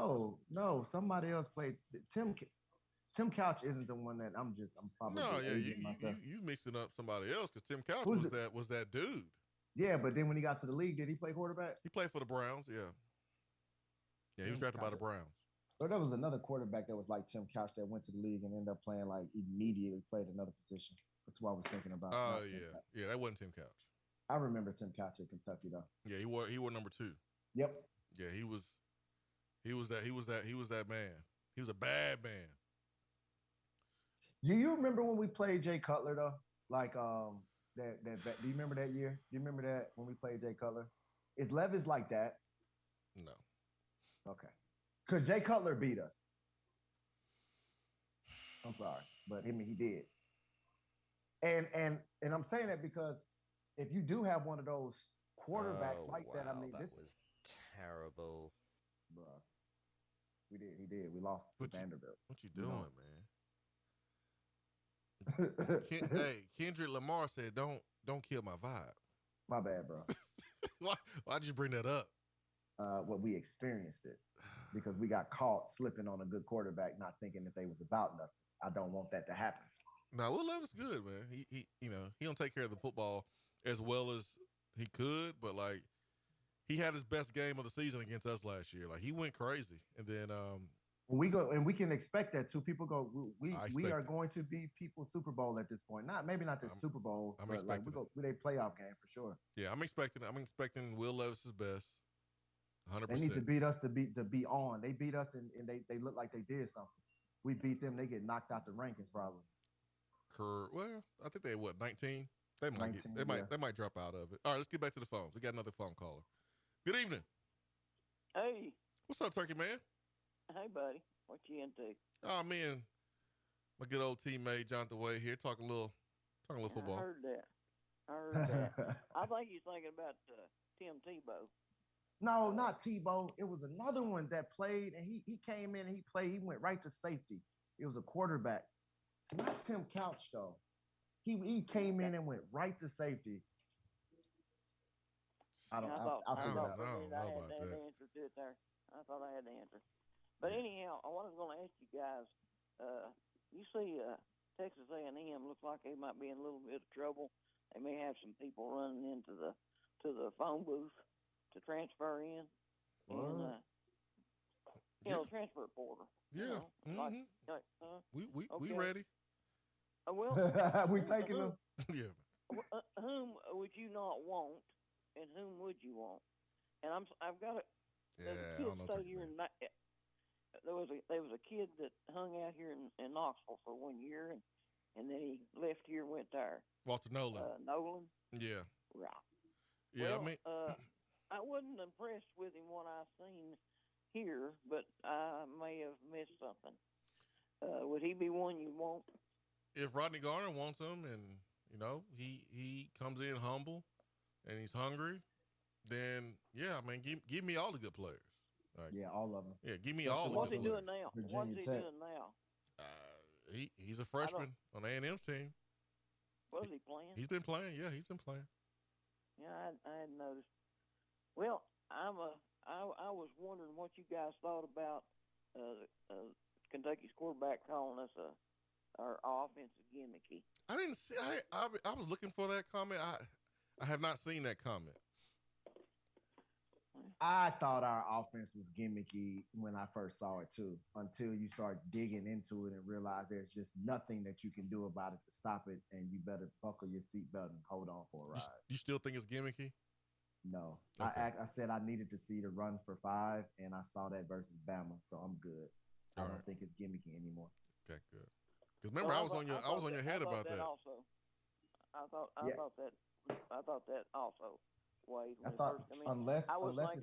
No, somebody else played. Tim Couch isn't the one that I'm probably. No, yeah, you mixing up somebody else because Tim Couch was that dude. Yeah, but then when he got to the league, did he play quarterback? He played for the Browns. Yeah, he was drafted by the Browns. So there was another quarterback that was like Tim Couch that went to the league and ended up playing like immediately played another position. That's what I was thinking about. Oh yeah, that wasn't Tim Couch. I remember Tim Couch at Kentucky though. Yeah, he wore number 2. Yep. Yeah, he was that man. He was a bad man. Do you remember when we played Jay Cutler though? Like that do you remember that year? Do you remember that when we played Jay Cutler? Is Levis like that? No. Okay. Because Jay Cutler beat us. I'm sorry, but he did. And I'm saying that because if you do have one of those quarterbacks that, I mean, that was terrible. Bro, he did. We lost to Vanderbilt. What you doing, man? Kendrick Lamar said, "Don't kill my vibe." My bad, bro. Why'd you bring that up? Well, we experienced it because we got caught slipping on a good quarterback, not thinking that they was about nothing. I don't want that to happen. No, Will Levis good, man. He don't take care of the football as well as he could, but like he had his best game of the season against us last year. Like he went crazy, and then we go and we can expect that too. People go, we are going to be people's Super Bowl at this point. Maybe not this Super Bowl, but like we they playoff game for sure. Yeah, I'm expecting Will Levis's best. 100%. They need to beat us to be on. They beat us and they look like they did something. We beat them, they get knocked out the rankings probably. Well, I think they 19. They might drop out of it. All right, let's get back to the phones. We got another phone caller. Good evening. Hey. What's up, Turkey Man? Hey, buddy. What you into? Oh, man. My good old teammate, Jonathan Wade here, talking a little football. I heard that. I think he's thinking about Tim Tebow. No, not Tebow. It was another one that played, and he came in and he played. He went right to safety. It was a quarterback. Not Tim Couch, though. He came in and went right to safety. I thought I had about the that. answer to it there. I thought I had the answer. But anyhow, what I was going to ask you guys, you see Texas A&M looks like they might be in a little bit of trouble. They may have some people running into the phone booth to transfer in. And, transfer portal. Yeah. We ready. Well, we taking them. Yeah. Whom would you not want, and whom would you want? And I've got a I don't know. There was a kid that hung out here in Knoxville for 1 year, and then he left here and went there. Walter Nolan. Nolan. Yeah. Right. Yeah, well, I wasn't impressed with him what I seen here, but I may have missed something. Would he be one you want? If Rodney Garner wants him, and he comes in humble, and he's hungry, then yeah, I mean, give me all the good players. Like, yeah, all of them. Yeah, give me all the What's good he players. doing now? Virginia What's he Tech. doing now? He's a freshman on A&M's team. Was he playing? He's been playing. Yeah, he's been playing. Yeah, I hadn't noticed. Well, I was wondering what you guys thought about Kentucky's quarterback calling us our offense gimmicky. I didn't see. I was looking for that comment. I have not seen that comment. I thought our offense was gimmicky when I first saw it too, until you start digging into it and realize there's just nothing that you can do about it to stop it, and you better buckle your seatbelt and hold on for a ride. You still think it's gimmicky? No. Okay. I said I needed to see the run for 5, and I saw that versus Bama, so I'm good. I don't think it's gimmicky anymore. Okay, good. Because remember, I was on your head about that. Also, I thought that also. Wade, I thought unless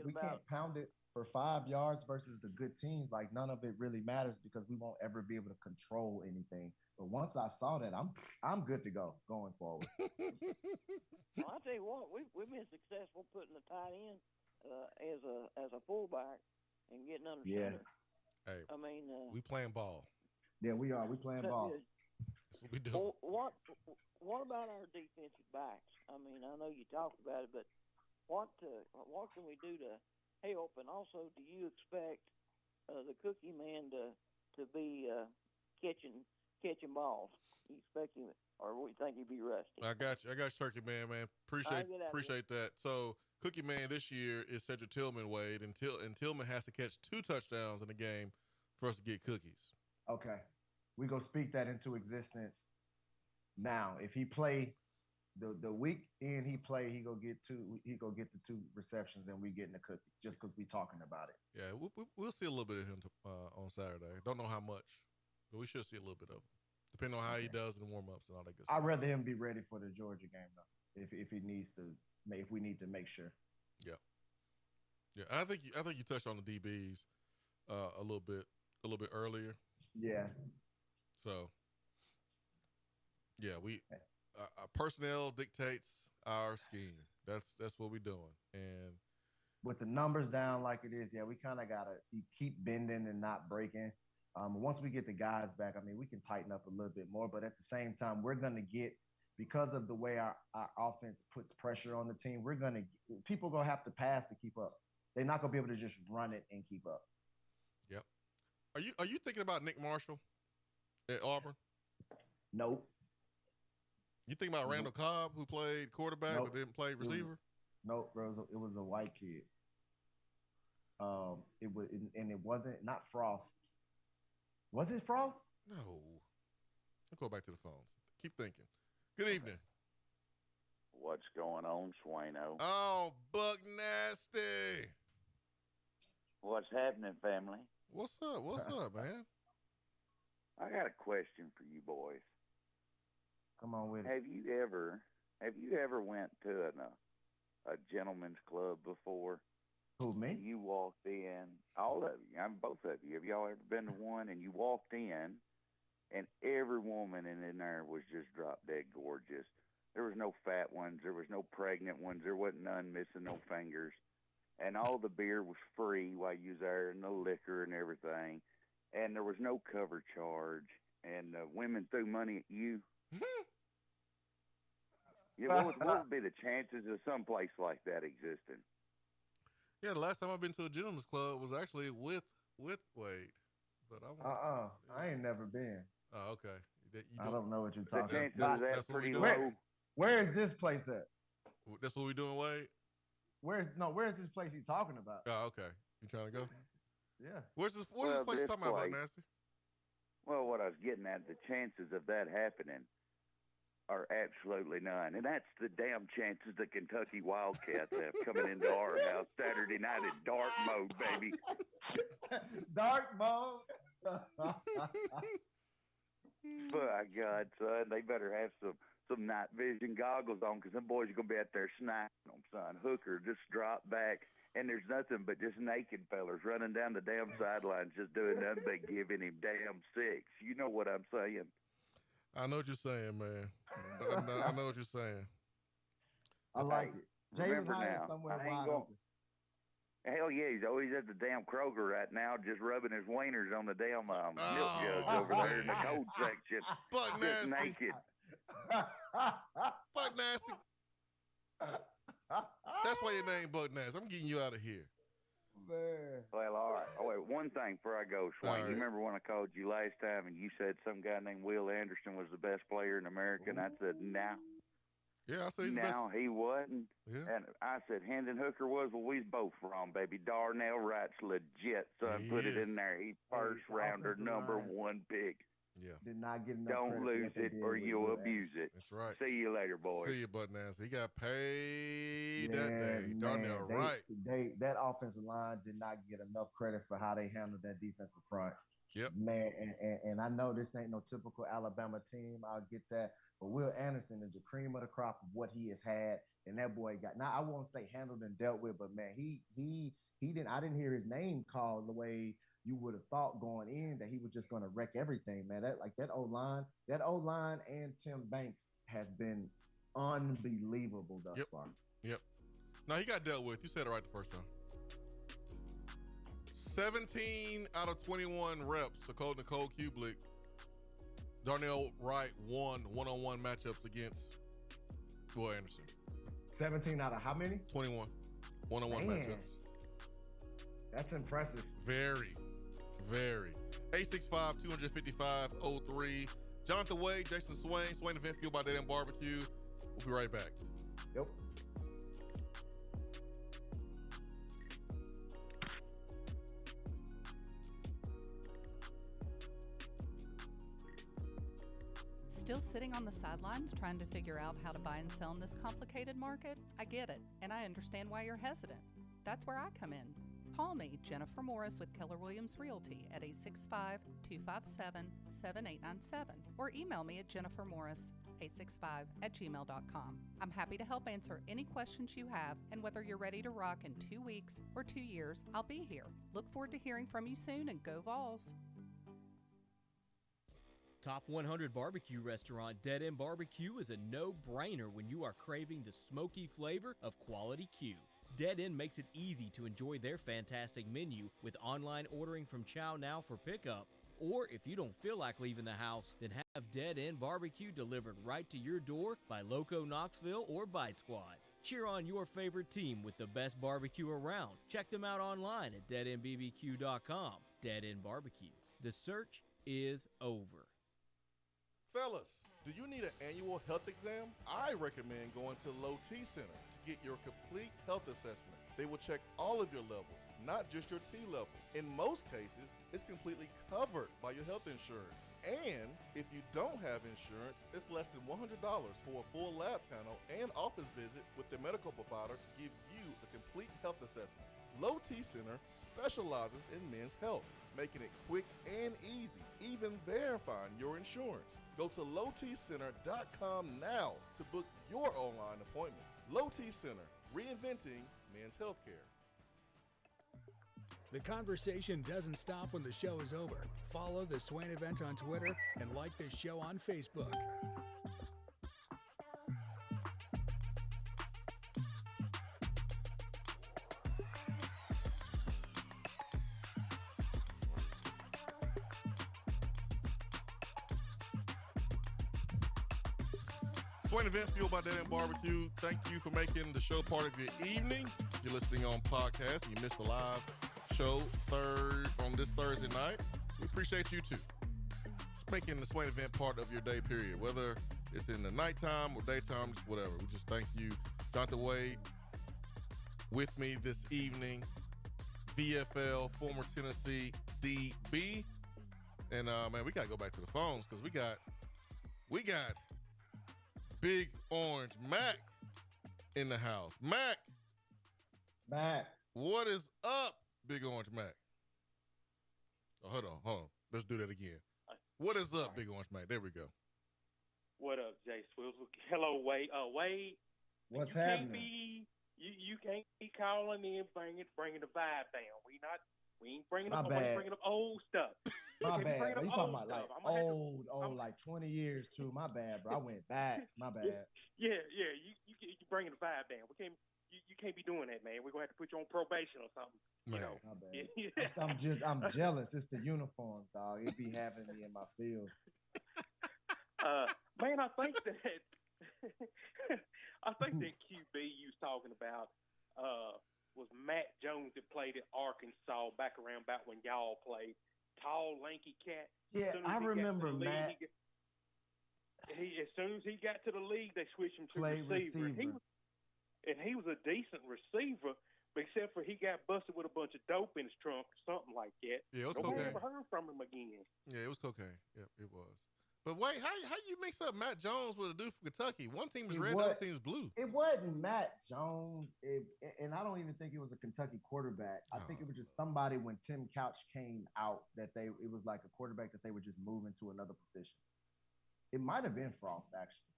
we can't pound it for 5 yards versus the good teams, like none of it really matters because we won't ever be able to control anything. But once I saw that, I'm good to go going forward. Well, I tell you what, we've been successful putting the tight end as a fullback and getting under center. Hey, I mean, we playing ball. Yeah, we are. We playing ball. That's what we do. Well, what about our defensive backs? I mean, I know you talked about it, but what can we do to help? And also, do you expect the Cookie Man to be catching balls? You expect him, or we think he'd be rusty? I got you, Turkey Man. Appreciate that. So Cookie Man this year is Cedric Tillman, Wade, and Tillman has to catch 2 touchdowns in a game for us to get cookies. Okay, we go speak that into existence now. If he play the week in he play, he go get the 2 receptions, and we getting the cookies just because we talking about it. Yeah, we'll see a little bit of him on Saturday. Don't know how much, but we should see a little bit of him, depending on how he does in warm-ups and all that good stuff. I'd rather him be ready for the Georgia game though, if he needs to, if we need to make sure. Yeah. And I think you touched on the DBs a little bit earlier. Yeah. So yeah, personnel dictates our scheme. That's what we're doing. And with the numbers down like it is, yeah, we kind of gotta keep bending and not breaking. Once we get the guys back, I mean, we can tighten up a little bit more. But at the same time, we're gonna get, because of the way our offense puts pressure on the team, people gonna have to pass to keep up. They're not gonna be able to just run it and keep up. Yep. Are you thinking about Nick Marshall at Auburn? Nope. You think about Randall Cobb, who played quarterback but didn't play receiver? Nope, bro. It was a white kid. It was, and it wasn't not Frost. Was it Frost? No. Let's go back to the phones. Keep thinking. Good evening. What's going on, Swaino? Oh, Buck Nasty. What's happening, family? What's up? What's up, man? I got a question for you boys. Come on with it. Have you ever went to a gentleman's club before? Who, me? You walked in, all of you. Both of you. Have y'all ever been to one? And you walked in, and every woman in there was just drop dead gorgeous. There was no fat ones. There was no pregnant ones. There wasn't none missing no fingers. And all the beer was free while you was there, and the liquor and everything. And there was no cover charge. And women threw money at you. Yeah, what would be the chances of some place like that existing? Yeah, the last time I've been to a gentleman's club was actually with Wade. But I ain't never been. Oh, okay. I don't know what you're talking about. That's pretty low. Where is this place at? That's what we doing, Wade? Where's this place he's talking about? Oh, okay. You trying to go? Yeah. Where's this place you're talking about, Nasty? Well, what I was getting at, the chances of that happening are absolutely none. And that's the damn chances the Kentucky Wildcats have coming into our house Saturday night in dark mode, baby. Dark mode? By God, son, they better have some night vision goggles on, because them boys are going to be out there sniping them, son. Hooker just drop back, and there's nothing but just naked fellers running down the damn sidelines just doing nothing but giving him damn six. You know what I'm saying? I know what you're saying, man. I know what you're saying. I like it. Remember now, hell yeah, he's always at the damn Kroger right now, just rubbing his wieners on the damn milk jugs over there in the cold section. Butt just nasty. naked. Butt nasty. That's why your name Butt Nasty. I'm getting you out of here. Man. Well, all right. Oh, wait, one thing before I go, Swain. Right. You remember when I called you last time and you said some guy named Will Anderson was the best player in America, and I said, no. Yeah, I said he's the best. No, he wasn't. Yeah. And I said Hendon Hooker was. Well, we was both wrong, baby. Darnell Wright's legit, son. Put it in there. He's first rounder, number one pick. Yeah. Did not get enough Don't lose it or you'll abuse it. That's right. See you later, boys. See you, Butt Nasty. He got paid that day. Darnell Wright. That offensive line did not get enough credit for how they handled that defensive front. Yep. Man, and I know this ain't no typical Alabama team. I'll get that. But Will Anderson is the cream of the crop of what he has had. And that boy got, now I won't say handled and dealt with, but man, he didn't, I didn't hear his name called the way you would have thought going in, that he was just going to wreck everything, man. That O-line and Tim Banks has been unbelievable thus far. Yep. Now he got dealt with. You said it right the first time. 17 out of 21 reps, according to Cole Kublik, Darnell Wright won one-on-one matchups against Will Anderson. 17 out of how many? 21. One-on-one matchups. That's impressive. Very, very. 865-255-03. Jonathan Wade, Jason Swain, Swain Event fueled by Dead End Barbecue. We'll be right back. Yep. Still sitting on the sidelines trying to figure out how to buy and sell in this complicated market? I get it, and I understand why you're hesitant. That's where I come in. Call me, Jennifer Morris with Keller Williams Realty at 865-257-7897 or email me at jennifermorris865@gmail.com. I'm happy to help answer any questions you have, and whether you're ready to rock in 2 weeks or 2 years, I'll be here. Look forward to hearing from you soon, and go Vols. Top 100 barbecue restaurant Dead End Barbecue is a no-brainer when you are craving the smoky flavor of quality Q. Dead End makes it easy to enjoy their fantastic menu with online ordering from Chow Now for pickup. Or if you don't feel like leaving the house, then have Dead End Barbecue delivered right to your door by Loco Knoxville or Bite Squad. Cheer on your favorite team with the best barbecue around. Check them out online at deadendbbq.com. Dead End Barbecue. The search is over. Fellas, do you need an annual health exam? I recommend going to Low T Center to get your complete health assessment. They will check all of your levels, not just your T level. In most cases, it's completely covered by your health insurance. And if you don't have insurance, it's less than $100 for a full lab panel and office visit with the medical provider to give you a complete health assessment. Low T Center specializes in men's health, making it quick and easy, even verifying your insurance. Go to lowtcenter.com now to book your online appointment. Low T Center, reinventing men's healthcare. The conversation doesn't stop when the show is over. Follow the Swain Event on Twitter and like this show on Facebook. Swain Event, fueled by Dead End Barbecue. Thank you for making the show part of your evening. If you're listening on podcast and you missed the live show on this Thursday night, we appreciate you too. Just making the Swain Event part of your day, period. Whether it's in the nighttime or daytime, just whatever. We just thank you. Jonathan Wade with me this evening. VFL, former Tennessee DB. And man, we gotta go back to the phones because we got Big Orange Mac in the house. Mac. What is up, Big Orange Mac? Oh, hold on. Let's do that again. What is up, Big Orange Mac? There we go. What up, Jay Swizzle? Hello, Wade. Wade. What's happening? You can't be calling in, bringing the vibe down. We ain't bringing up old stuff. My bad, bro. You talking about like old, like 20 years too. My bad, bro. I went back. My bad. Yeah. You bringing the vibe down. You can't be doing that, man. We're gonna have to put you on probation or something. Man. You know. My bad. I'm jealous. It's the uniform, dog. It be having me in my feels. Man, I think that QB you was talking about was Matt Jones that played at Arkansas back around about when y'all played. Tall, lanky cat. Yeah, I remember Matt. As soon as he got to the league, they switched him to receiver. He was a decent receiver, but except for he got busted with a bunch of dope in his trunk or something like that. Yeah, it was Nobody cocaine. ever heard from him again. Yeah, it was cocaine. Yep, it was. But wait, how you mix up Matt Jones with a dude from Kentucky? One team is red, the other team is blue. It wasn't Matt Jones, and I don't even think it was a Kentucky quarterback. I think it was just somebody when Tim Couch came out it was like a quarterback that they were just moving to another position. It might have been Frost, actually.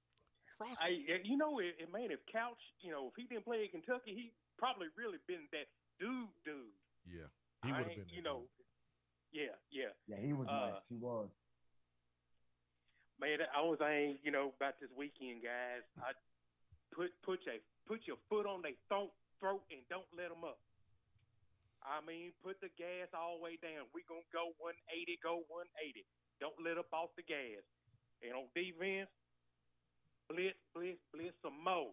Frost. Man, if Couch, if he didn't play at Kentucky, he probably really been that dude. Yeah, he would have been. Yeah. Yeah, he was nice. He was. Man, the only thing, about this weekend, guys, I put your foot on their throat and don't let them up. I mean, put the gas all the way down. We're going to go 180, go 180. Don't let up off the gas. And on defense, blitz some more.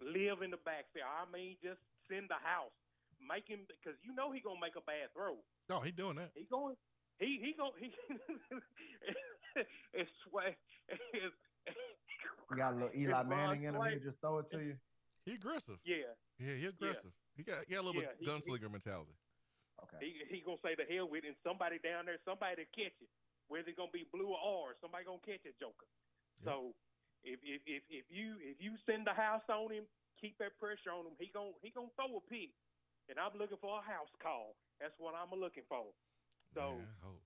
Live in the backfield. I mean, just send the house. Make him, because he's going to make a bad throw. Oh, he doing that. He it's Sway. You got a little Eli Manning in him. He'll just throw it to you. He aggressive. Yeah, he aggressive. Yeah. He got a little bit gunslinger mentality. Okay. He gonna say the hell with it, and somebody down there, somebody to catch it. Whether it's gonna be blue or orange, somebody gonna catch it, Joker. Yep. So if you send the house on him, keep that pressure on him. He gonna throw a pick, and I'm looking for a house call. That's what I'm looking for. So. Man, I hope.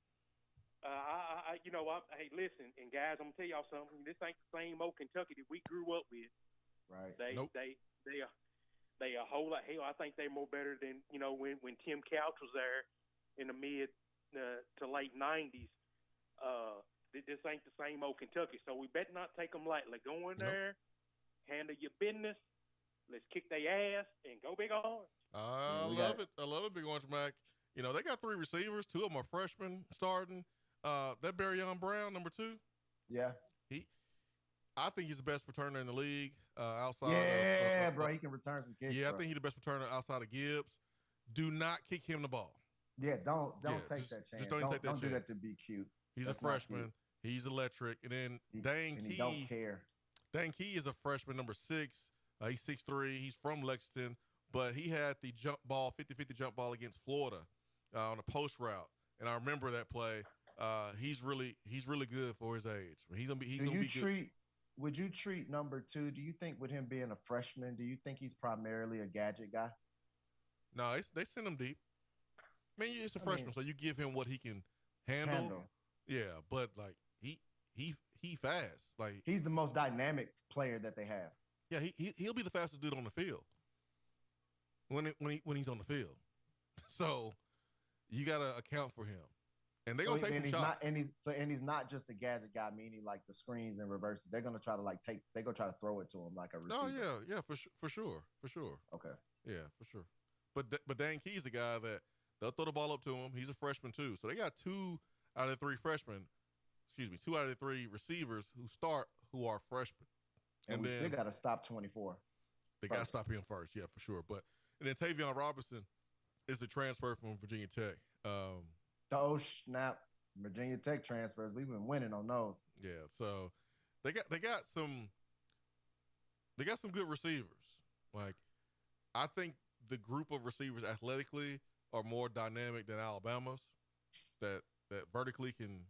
Hey, listen, and guys, I'm gonna tell y'all something. This ain't the same old Kentucky that we grew up with. Right. They a whole lot. Hell, I think they're more better than when Tim Couch was there in the mid to late '90s. This ain't the same old Kentucky, so we better not take them lightly. Go in there, handle your business. Let's kick their ass and go Big Orange. I love it, Big Orange Mac. They got 3 receivers. 2 of them are freshmen starting. That Barryon Brown, number 2. Yeah. I think he's the best returner in the league outside bro, he can return some kicks. Yeah, I think he's the best returner outside of Gibbs. Do not kick him the ball. Yeah, don't take that chance. Just don't take that chance. Don't do that to be cute. He's That's a freshman. He's electric. And then Dane Key. He don't care. Dane Key is a freshman, number 6. He's 6'3". He's from Lexington. but he had the jump ball, 50-50 jump ball against Florida on a post route, and I remember that play. He's really good for his age. He's gonna be good. Would you treat number 2? Do you think with him being a freshman, do you think he's primarily a gadget guy? No, they send him deep. I mean, it's a freshman, so you give him what he can handle. Yeah, but like he fast. Like he's the most dynamic player that they have. Yeah, he'll be the fastest dude on the field when he's on the field. So you got to account for him, and they're gonna take some shots. He's not just a gadget guy, meaning like the screens and reverses. They're gonna try to they're gonna try to throw it to him like a receiver. Oh yeah, for sure. Okay. Yeah, for sure. But Dan Key's the guy that they'll throw the ball up to him. He's a freshman too, so they got 2 out of the 3 freshmen. 2 out of the 3 receivers who are freshmen. And we still got to stop 24. They got to stop him first, yeah, for sure. And then Tavion Robinson is the transfer from Virginia Tech. Oh snap! Virginia Tech transfers. We've been winning on those. Yeah, so they got some good receivers. Like I think the group of receivers athletically are more dynamic than Alabama's. That vertically can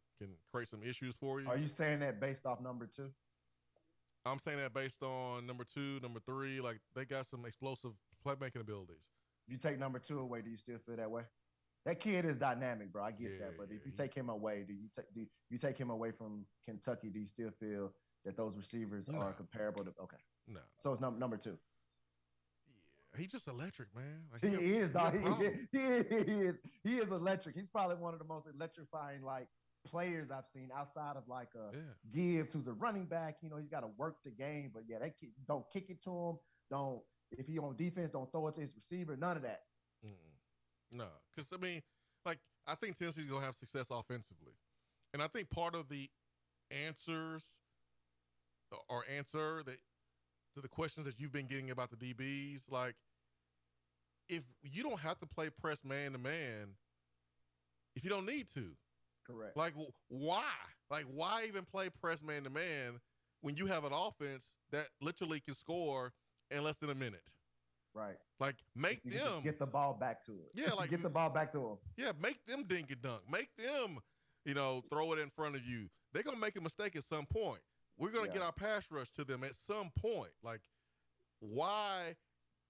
create some issues for you. Are you saying that based off number 2? I'm saying that based on number 2, number 3. Like they got some explosive playmaking abilities. You take number 2 away, do you still feel that way? That kid is dynamic, bro. I get that, but if you take him away, do you take him away from Kentucky? Do you still feel that those receivers are comparable to? Okay, no. So it's number 2. Yeah, he's just electric, man. Like, he is, dog. He is electric. He's probably one of the most electrifying players I've seen outside of Gibbs, who's a running back. You know, he's got to work the game, but yeah, that kid, don't kick it to him. Don't, if he on defense, don't throw it to his receiver. None of that. No, because I mean, I think Tennessee's gonna have success offensively, and I think part of the answer to the questions that you've been getting about the DBs, like if you don't have to play press man to man, if you don't need to. Correct. Like, why? Like, why even play press man to man when you have an offense that literally can score in less than a minute? Right. Like, make them get the ball back to it. Yeah, like get the ball back to them. Yeah, make them dink and dunk. Make them, throw it in front of you. They're gonna make a mistake at some point. We're gonna get our pass rush to them at some point. Like, why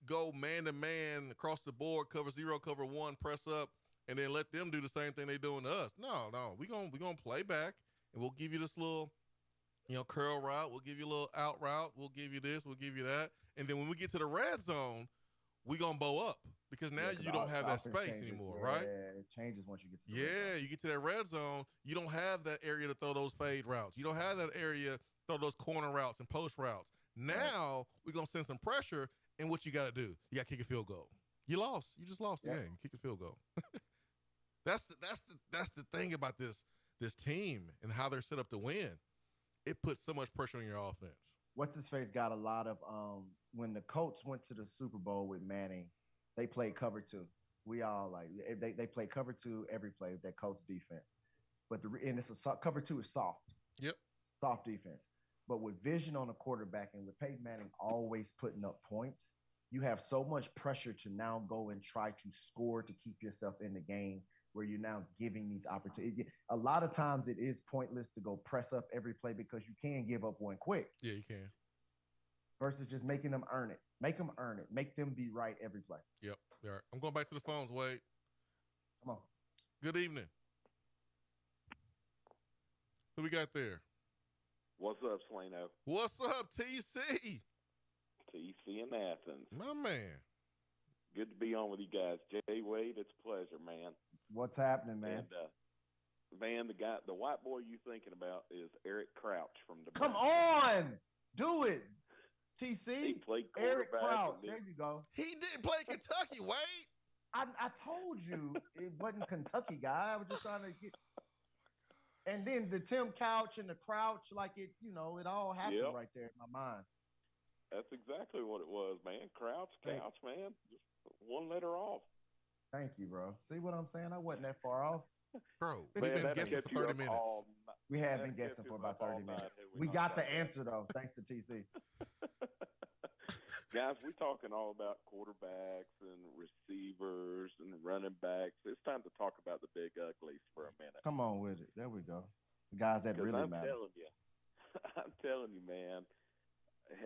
go man to man across the board, cover 0, cover 1, press up, and then let them do the same thing they're doing to us? No, we're gonna play back, and we'll give you this little, curl route. We'll give you a little out route. We'll give you this. We'll give you that. And then when we get to the red zone, we're gonna bow up because now you don't have that space anymore, right? Yeah, it changes once you get to the red zone. You get to that red zone, you don't have that area to throw those fade routes. You don't have that area to throw those corner routes and post routes. Now we're gonna send some pressure, and what you got to do? You got to kick a field goal. You lost. You just lost the game. Kick a field goal. That's the thing about this team and how they're set up to win. It puts so much pressure on your offense. What's his face got a lot of when the Colts went to the Super Bowl with Manning, they played cover 2. We all they play cover 2 every play, that Colts defense. But cover 2 is soft. Yep. Soft defense. But with vision on the quarterback and with Peyton Manning always putting up points, you have so much pressure to now go and try to score to keep yourself in the game, where you're now giving these opportunities. A lot of times it is pointless to go press up every play because you can give up one quick. Yeah, you can. Versus just making them earn it. Make them earn it. Make them be right every play. Yep. All right. I'm going back to the phones, Wade. Come on. Good evening. Who we got there? What's up, Swano? What's up, TC? TC in Athens. My man. Good to be on with you guys. Jay Wade, it's a pleasure, man. What's happening, man? And, man, the white boy you thinking about is Eric Crouch from the Come on! Do it! TC, he played Eric Crouch. There you go. He didn't play Kentucky, Wade. I told you it wasn't Kentucky guy. I was just trying to get. And then the Tim Couch and the Crouch, it all happened right there in my mind. That's exactly what it was, man. Crouch, Couch, man. Just one letter off. Thank you, bro. See what I'm saying? I wasn't that far off. Bro, we've been guessing for 30 minutes. We have been guessing for about 30 minutes. We got the answer, though, thanks to TC. Guys, we're talking all about quarterbacks and receivers and running backs. It's time to talk about the big uglies for a minute. Come on with it. There we go. The guys that really matter. I'm telling you, man.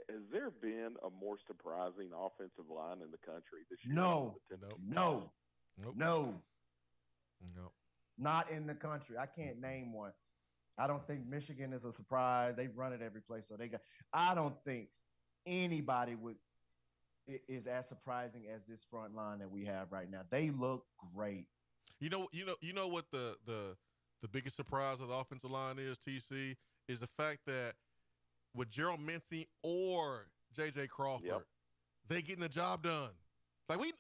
Has there been a more surprising offensive line in the country this year? No. Nope. Not in the country. I can't name one. I don't think Michigan is a surprise. They run it every place, so they got. I don't think anybody is as surprising as this front line that we have right now. They look great. You know what the biggest surprise of the offensive line is, TC, is the fact that with Gerald Mincey or J.J. Crawford, they getting the job done. Like we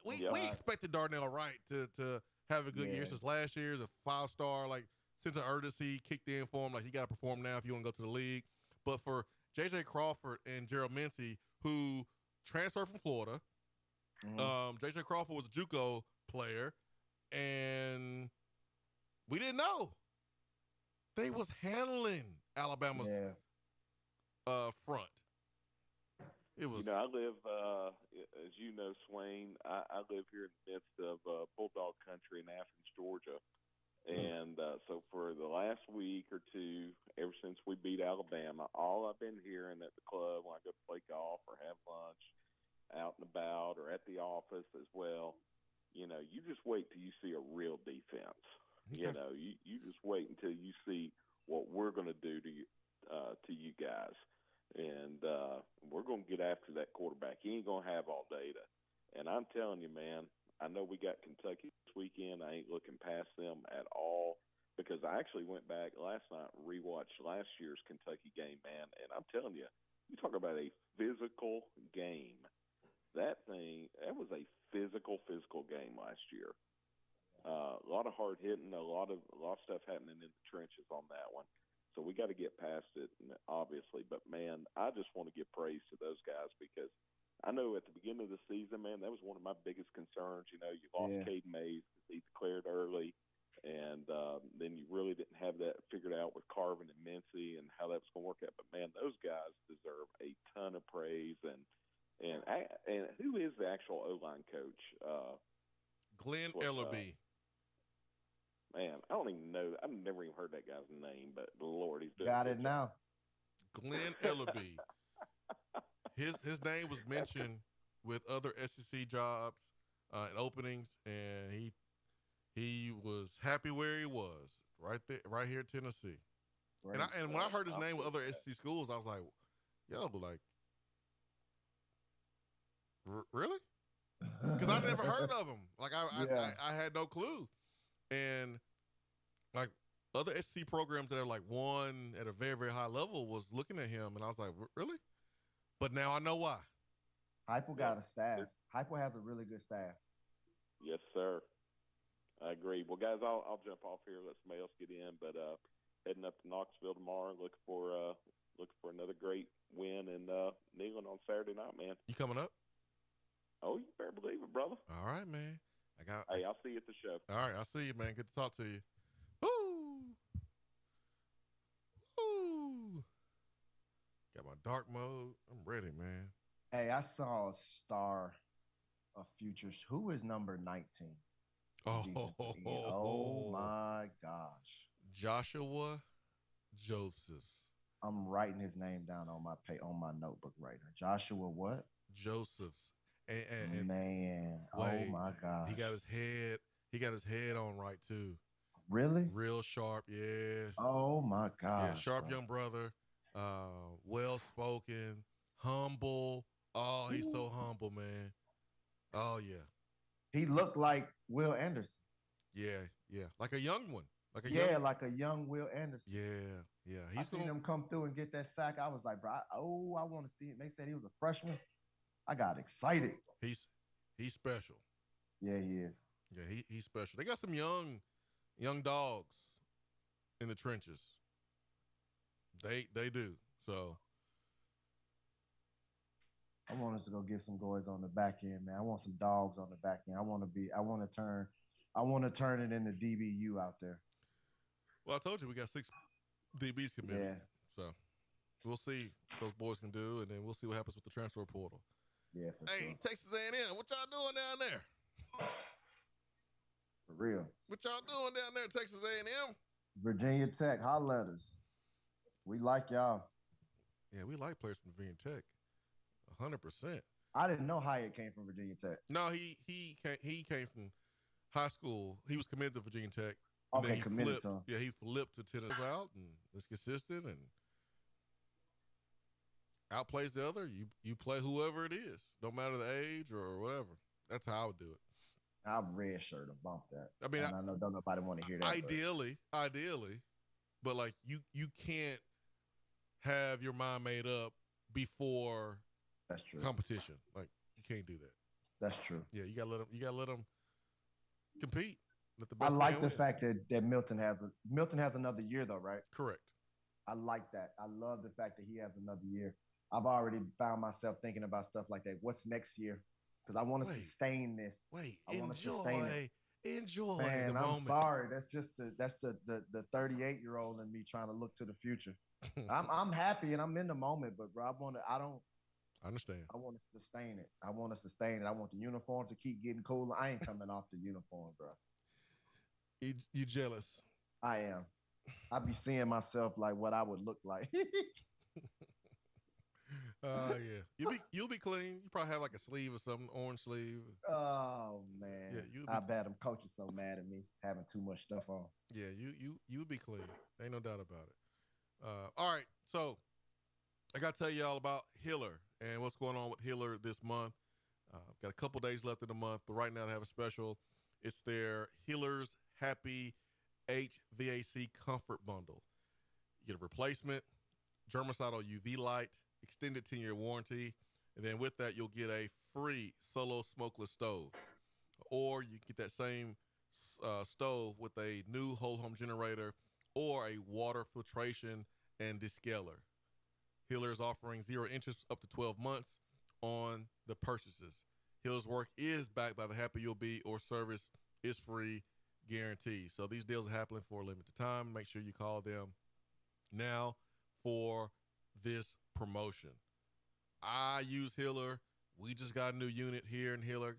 expected Darnell Wright to have a good year since last year. He's a 5-star. Like since an urgency kicked in for him, like he got to perform now if you want to go to the league. But for J.J. Crawford and Gerald Mincey, who transferred from Florida, J.J. Crawford was a JUCO player, and we didn't know they was handling Alabama's front. It was. I live, as you know, Swain. I live here in the midst of Bulldog country in Athens, Georgia, and so for the last week or two, ever since we beat Alabama, all I've been hearing at the club when I go play golf or have lunch, out and about, or at the office as well. You just wait till you see a real defense. Okay. You just wait until you see what we're going to do to you guys. And we're going to get after that quarterback. He ain't going to have all data. And I'm telling you, man, I know we got Kentucky this weekend. I ain't looking past them at all because I actually went back last night and rewatched last year's Kentucky game, man. And I'm telling you, you talk about a physical game. That was a physical game last year. A lot of hard hitting, a lot of stuff happening in the trenches on that one. So we got to get past it, obviously. But, man, I just want to give praise to those guys because I know at the beginning of the season, man, that was one of my biggest concerns. You lost Caden Mays because he declared early, and then you really didn't have that figured out with Carvin and Mincey and how that was going to work out. But, man, those guys deserve a ton of praise. And who is the actual O-line coach? Glenn Ellerby. Man, I don't even know. I've never even heard that guy's name, but Lord, he's doing got it now. Glenn Ellerby. His name was mentioned with other SEC jobs and openings, and he was happy where he was, right there, right here in Tennessee. Right. And when I heard his name with other SEC schools, I was like, yo, but like, really? Because I never heard of him. Like I had no clue. And like other SEC programs that are like one at a very, very high level was looking at him, and I was like, really? But now I know why. Heupel got a staff. Heupel has a really good staff. Yes, sir. I agree. Well, guys, I'll jump off here. Let somebody else get in. But heading up to Knoxville tomorrow, looking for another great win in Neyland on Saturday night, man. You coming up? Oh, you better believe it, brother. All right, man. Hey, I'll see you at the show. All right, I'll see you, man. Good to talk to you. Woo! Woo! Got my dark mode. I'm ready, man. Hey, I saw a star of futures. Who is number 19? Oh my gosh. Joshua Josephs. I'm writing his name down on my notebook right now. Joshua what? Josephs. And man, Wade, oh my gosh. He got his head on right too. Really? Real sharp, yeah. Oh my gosh. Yeah, sharp young brother. Well spoken, humble. Oh, he's so humble, man. Oh yeah. He looked like Will Anderson. Yeah. Like a young one. Like a young Will Anderson. Yeah. He's seen him come through and get that sack. I was like, bro, I want to see it. They said he was a freshman. I got excited. He's special. Yeah, he is. Yeah, he's special. They got some young dogs in the trenches. They do. So I want us to go get some boys on the back end, man. I want some dogs on the back end. I want to turn it into DBU out there. Well, I told you we got 6 DBs committed. Yeah. So we'll see what those boys can do, and then we'll see what happens with the transfer portal. Yeah, for hey, sure. Texas A&M, what y'all doing down there? For real. What y'all doing down there, Texas A&M? Virginia Tech, holla at us. We like y'all. Yeah, we like players from Virginia Tech. 100%. I didn't know Hyatt came from Virginia Tech. No, he came from high school. He was committed to Virginia Tech. Okay, then he committed flipped. to him. Yeah, he flipped to Tennessee out and is consistent and outplays the other. You play whoever it is, no matter the age or whatever. That's how I would do it. I'll red shirt and bump that. I mean, I know don't nobody want to hear that. Ideally, but like you can't have your mind made up before that's true competition. Like you can't do that. That's true. Yeah, you gotta let them compete. Let the best I like the win. fact that Milton has another year though, right? Correct. I like that. I love the fact that he has another year. I've already found myself thinking about stuff like that. What's next year? Because I want to sustain this. Enjoy Man, the I'm moment. sorry. That's just the 38-year-old in me trying to look to the future. I'm happy and I'm in the moment, but bro, I understand. I want to sustain it. I want the uniforms to keep getting cooler. I ain't coming off the uniform, bro. You jealous? I am. I be seeing myself like what I would look like. Yeah. You'll be clean. You probably have like a sleeve or something, orange sleeve. Oh man. Yeah, I bet them coaches so mad at me having too much stuff on. Yeah, you'll be clean. Ain't no doubt about it. All right, so I got to tell you all about Hiller and what's going on with Hiller this month. Got a couple days left in the month, but right now they have a special. It's their Hiller's Happy HVAC Comfort Bundle. You get a replacement, germicidal UV light, extended 10-year warranty, and then with that, you'll get a free solo smokeless stove. Or you can get that same stove with a new whole home generator or a water filtration and descaler. Hiller is offering 0 interest up to 12 months on the purchases. Hiller's work is backed by the Happy You'll Be or service is free guarantee. So these deals are happening for a limited time. Make sure you call them now for this promotion. I use Hiller. We just got a new unit here in Hiller.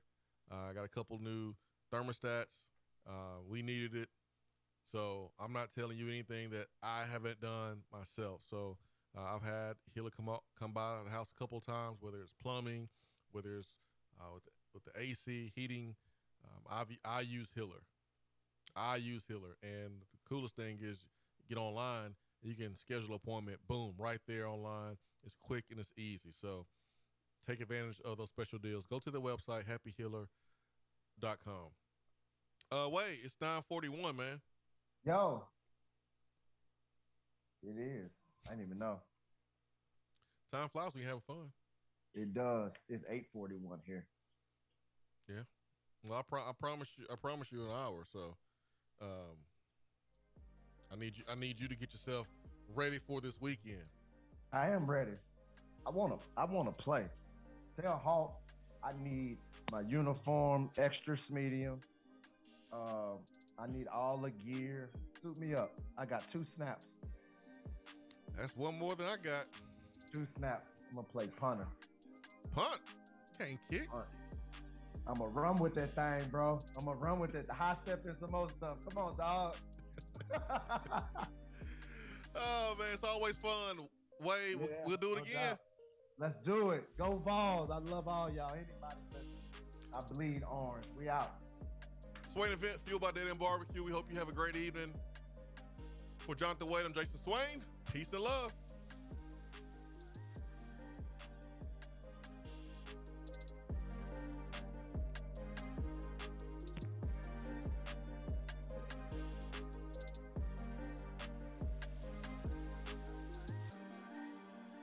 I got a couple new thermostats. We needed it. So I'm not telling you anything that I haven't done myself. So I've had Hiller come by the house a couple of times, whether it's plumbing, whether it's with the AC, heating. I use Hiller. And the coolest thing is get online. You can schedule an appointment, boom, right there online. It's quick and it's easy. So take advantage of those special deals. Go to the website, happyhiller.com. Wait, it's 9:41, man. Yo. It is. I didn't even know. Time flies when you're having fun. It does. It's 8:41 here. Yeah. Well, I promise you an hour. So, I need you to get yourself ready for this weekend. I am ready. I wanna play. Tell Hawk I need my uniform, extra medium. I need all the gear. Suit me up. I got 2 snaps. That's one more than I got. 2 snaps. I'm gonna play punter. Punt? Can't kick. Punt. I'm gonna run with that thing, bro. I'm gonna run with it. The high step and some more stuff. Come on, dog. Oh man, it's always fun. Wade, yeah, we'll do it again. Doubt. Let's do it. Go Vols. I love all y'all. Anybody listen. I bleed orange. We out. Swain Event, fueled by Dead End Barbecue. We hope you have a great evening. For Jonathan Wade, I'm Jason Swain. Peace and love.